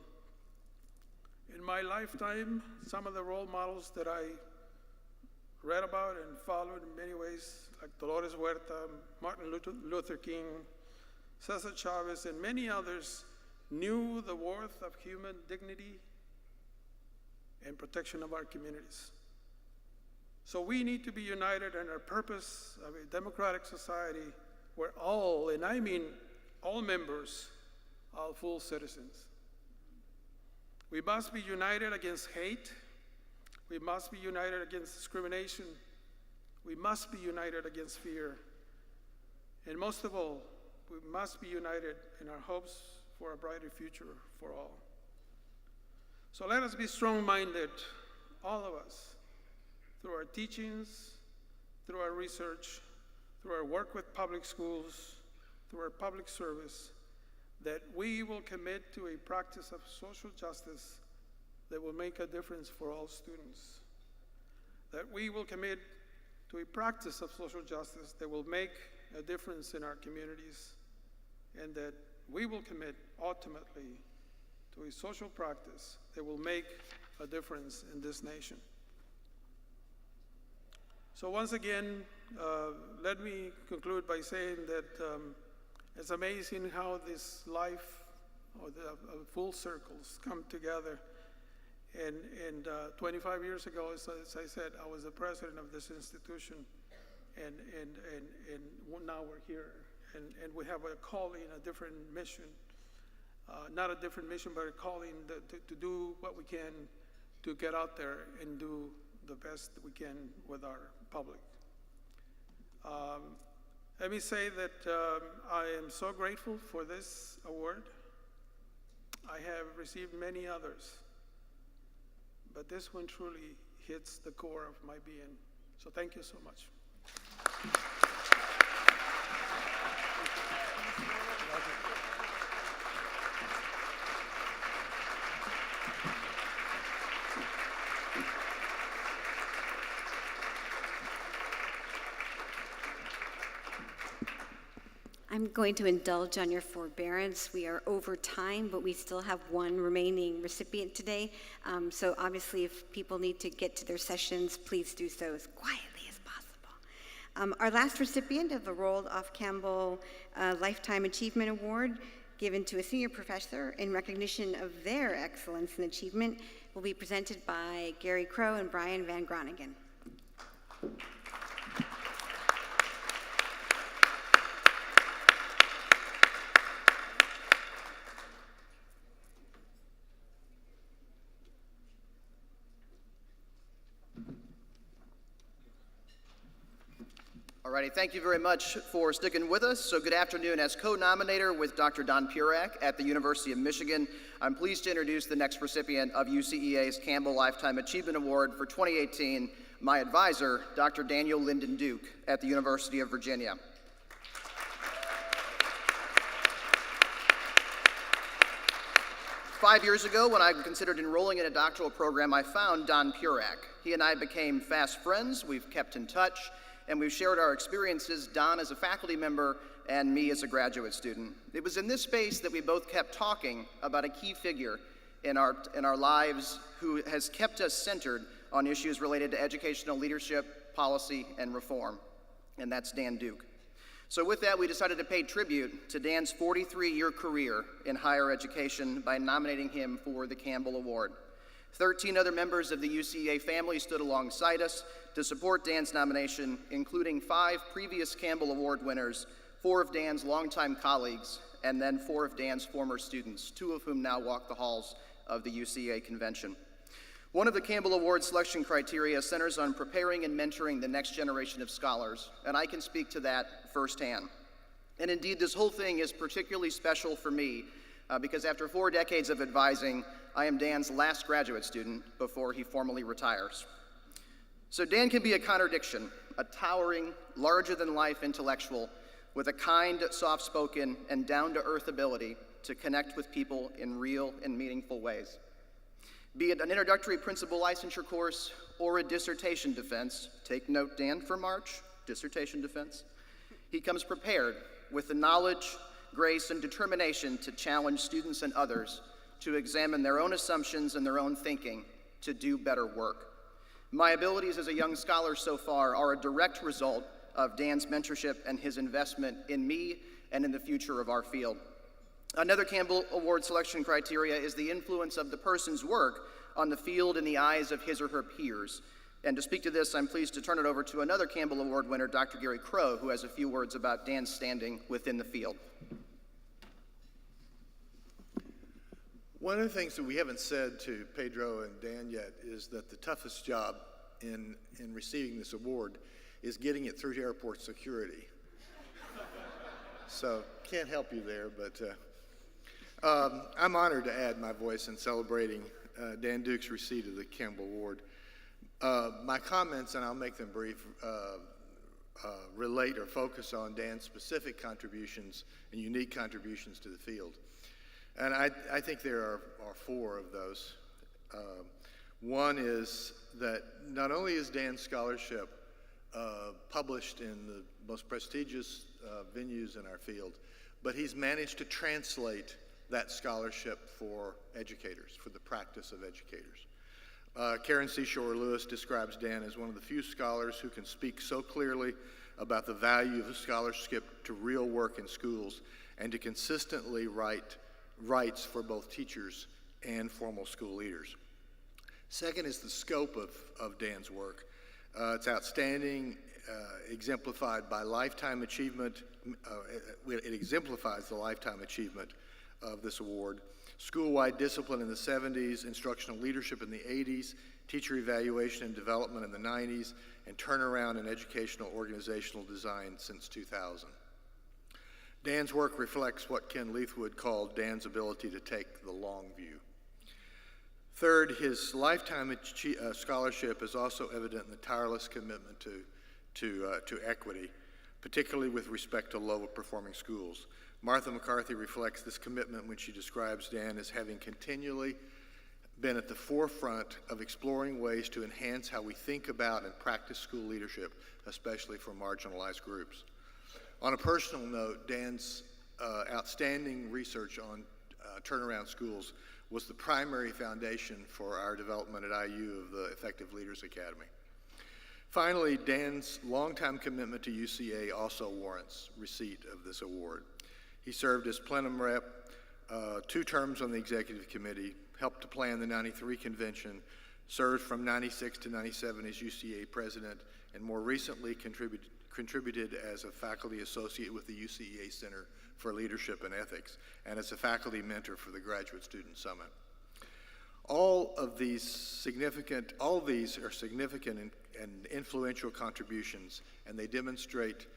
In my lifetime, some of the role models that I read about and followed in many ways, like Dolores Huerta, Martin Luther King, Cesar Chavez, and many others, knew the worth of human dignity and protection of our communities. So we need to be united in our purpose of a democratic society where all, and I mean all members, are full citizens. We must be united against hate. We must be united against discrimination. We must be united against fear. And most of all, we must be united in our hopes for a brighter future for all. So let us be strong-minded, all of us, through our teachings, through our research, through our work with public schools, through our public service, that we will commit to a practice of social justice that will make a difference for all students. That we will commit to a practice of social justice that will make a difference in our communities, and that we will commit ultimately to a social practice that will make a difference in this nation. So once again, let me conclude by saying that it's amazing how this life or the full circles come together. And 25 years ago, as I said, I was the president of this institution. now we're here, and we have a calling, a different mission, not a different mission, but a calling to do what we can to get out there and do the best we can with our public. Let me say that I am so grateful for this award. I have received many others, but this one truly hits the core of my being. So thank you so much. I'm going to indulge on your forbearance. We are over time, but we still have one remaining recipient today. So obviously, if people need to get to their sessions, please do so as quietly as possible. Our last recipient of the Roald Off Campbell Lifetime Achievement Award, given to a senior professor in recognition of their excellence and achievement, will be presented by Gary Crow and Brian Van Groningen. Alrighty, thank you very much for sticking with us. So good afternoon. As co-nominator with Dr. Don Purak at the University of Michigan, I'm pleased to introduce the next recipient of UCEA's Campbell Lifetime Achievement Award for 2018, my advisor, Dr. Daniel Lyndon Duke at the University of Virginia. Five years ago, when I considered enrolling in a doctoral program, I found Don Purak. He and I became fast friends. We've kept in touch, and we've shared our experiences, Don as a faculty member and me as a graduate student. It was in this space that we both kept talking about a key figure in our lives who has kept us centered on issues related to educational leadership, policy, and reform, and that's Dan Duke. So with that, we decided to pay tribute to Dan's 43-year career in higher education by nominating him for the Campbell Award. 13 other members of the UCEA family stood alongside us to support Dan's nomination, including 5 previous Campbell Award winners, 4 of Dan's longtime colleagues, and then 4 of Dan's former students, 2 of whom now walk the halls of the UCEA convention. One of the Campbell Award selection criteria centers on preparing and mentoring the next generation of scholars, and I can speak to that firsthand. And indeed, this whole thing is particularly special for me because after 4 decades of advising, I am Dan's last graduate student before he formally retires. So Dan can be a contradiction, a towering, larger-than-life intellectual with a kind, soft-spoken, and down-to-earth ability to connect with people in real and meaningful ways. Be it an introductory principal licensure course or a dissertation defense, take note, Dan, for March, dissertation defense, he comes prepared with the knowledge, grace, and determination to challenge students and others to examine their own assumptions and their own thinking to do better work. My abilities as a young scholar so far are a direct result of Dan's mentorship and his investment in me and in the future of our field. Another Campbell Award selection criteria is the influence of the person's work on the field in the eyes of his or her peers. And to speak to this, I'm pleased to turn it over to another Campbell Award winner, Dr. Gary Crow, who has a few words about Dan's standing within the field. One of the things that we haven't said to Pedro and Dan yet is that the toughest job in receiving this award is getting it through airport security. So can't help you there, but I'm honored to add my voice in celebrating Dan Duke's receipt of the Campbell Award. My comments, and I'll make them brief, relate or focus on Dan's specific contributions and unique contributions to the field. And I think there are 4 of those. One is that not only is Dan's scholarship published in the most prestigious venues in our field, but he's managed to translate that scholarship for educators, for the practice of educators. Karen Seashore Lewis describes Dan as one of the few scholars who can speak so clearly about the value of a scholarship to real work in schools and to consistently writes for both teachers and formal school leaders. Second is the scope of Dan's work. It's outstanding exemplified by lifetime achievement. It exemplifies the lifetime achievement of this award. School-wide discipline in the 70s, instructional leadership in the 80s, teacher evaluation and development in the 90s, and turnaround in educational organizational design since 2000. Dan's work reflects what Ken Leithwood called Dan's ability to take the long view. Third, his lifetime scholarship is also evident in the tireless commitment to equity, particularly with respect to low-performing schools. Martha McCarthy reflects this commitment when she describes Dan as having continually been at the forefront of exploring ways to enhance how we think about and practice school leadership, especially for marginalized groups. On a personal note, Dan's outstanding research on turnaround schools was the primary foundation for our development at IU of the Effective Leaders Academy. Finally, Dan's longtime commitment to UCEA also warrants receipt of this award. He served as plenum rep, 2 terms on the executive committee, helped to plan the '93 convention, served from '96 to '97 as UCEA president, and more recently contributed as a faculty associate with the UCEA Center for Leadership and Ethics, and as a faculty mentor for the Graduate Student Summit. All of these are significant and influential contributions, and they demonstrate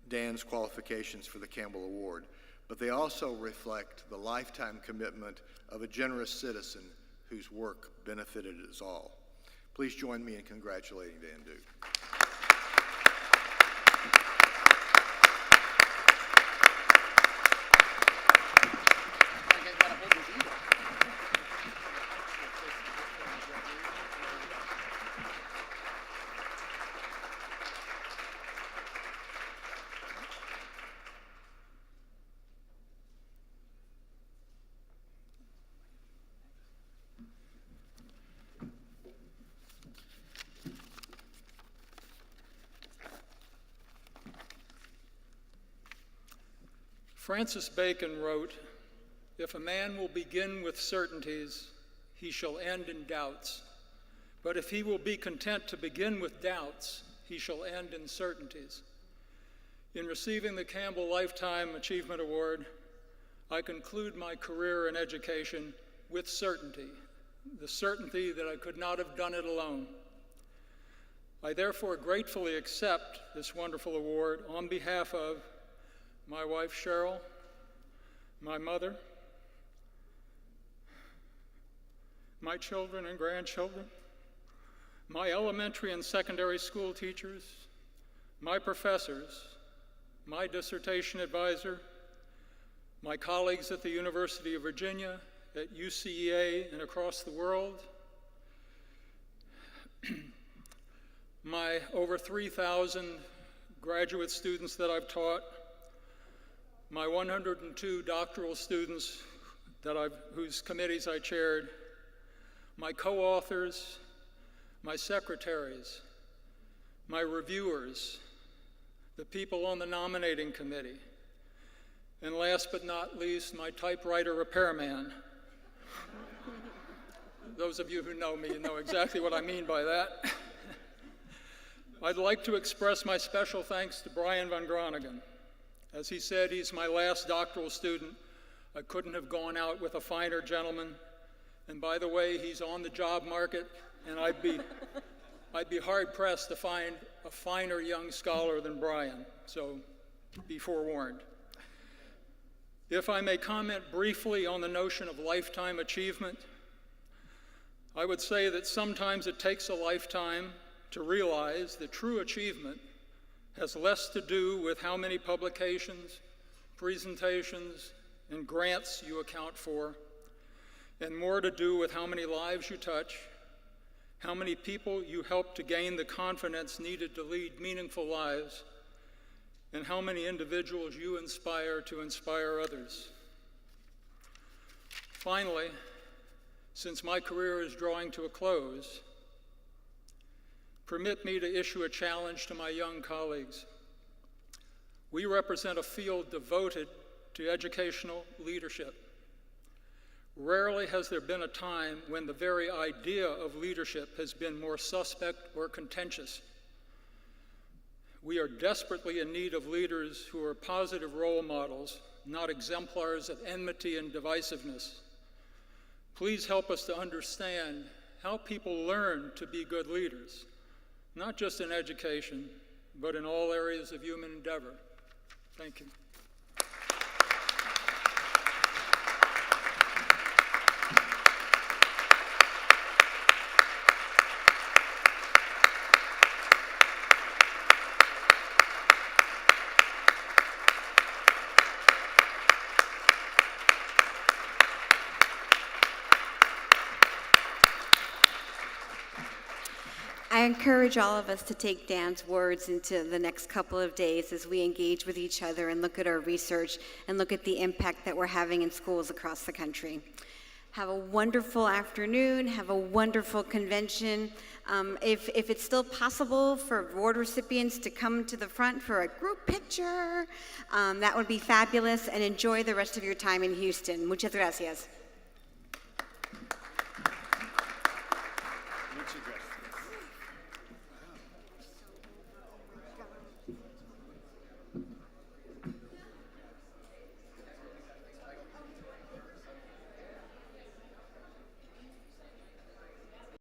Dan's qualifications for the Campbell Award, but they also reflect the lifetime commitment of a generous citizen whose work benefited us all. Please join me in congratulating Dan Duke. Francis Bacon wrote, "If a man will begin with certainties, he shall end in doubts. But if he will be content to begin with doubts, he shall end in certainties." In receiving the Campbell Lifetime Achievement Award, I conclude my career in education with certainty, the certainty that I could not have done it alone. I therefore gratefully accept this wonderful award on behalf of my wife Cheryl, my mother, my children and grandchildren, my elementary and secondary school teachers, my professors, my dissertation advisor, my colleagues at the University of Virginia, at UCEA and across the world, my over 3,000 graduate students that I've taught, my 102 doctoral students whose committees I chaired, my co-authors, my secretaries, my reviewers, the people on the nominating committee, and last but not least, my typewriter repairman. Those of you who know me know exactly what I mean by that. I'd like to express my special thanks to Brian Van Groningen. As he said, he's my last doctoral student. I couldn't have gone out with a finer gentleman. And by the way, he's on the job market, and I'd be hard-pressed to find a finer young scholar than Brian, so be forewarned. If I may comment briefly on the notion of lifetime achievement, I would say that sometimes it takes a lifetime to realize that true achievement has less to do with how many publications, presentations, and grants you account for, and more to do with how many lives you touch, how many people you help to gain the confidence needed to lead meaningful lives, and how many individuals you inspire to inspire others. Finally, since my career is drawing to a close, permit me to issue a challenge to my young colleagues. We represent a field devoted to educational leadership. Rarely has there been a time when the very idea of leadership has been more suspect or contentious. We are desperately in need of leaders who are positive role models, not exemplars of enmity and divisiveness. Please help us to understand how people learn to be good leaders, not just in education, but in all areas of human endeavor. Thank you. I encourage all of us to take Dan's words into the next couple of days as we engage with each other and look at our research and look at the impact that we're having in schools across the country. Have a wonderful afternoon. Have a wonderful convention. If it's still possible for award recipients to come to the front for a group picture, that would be fabulous, and enjoy the rest of your time in Houston. Muchas gracias. Muchas gracias.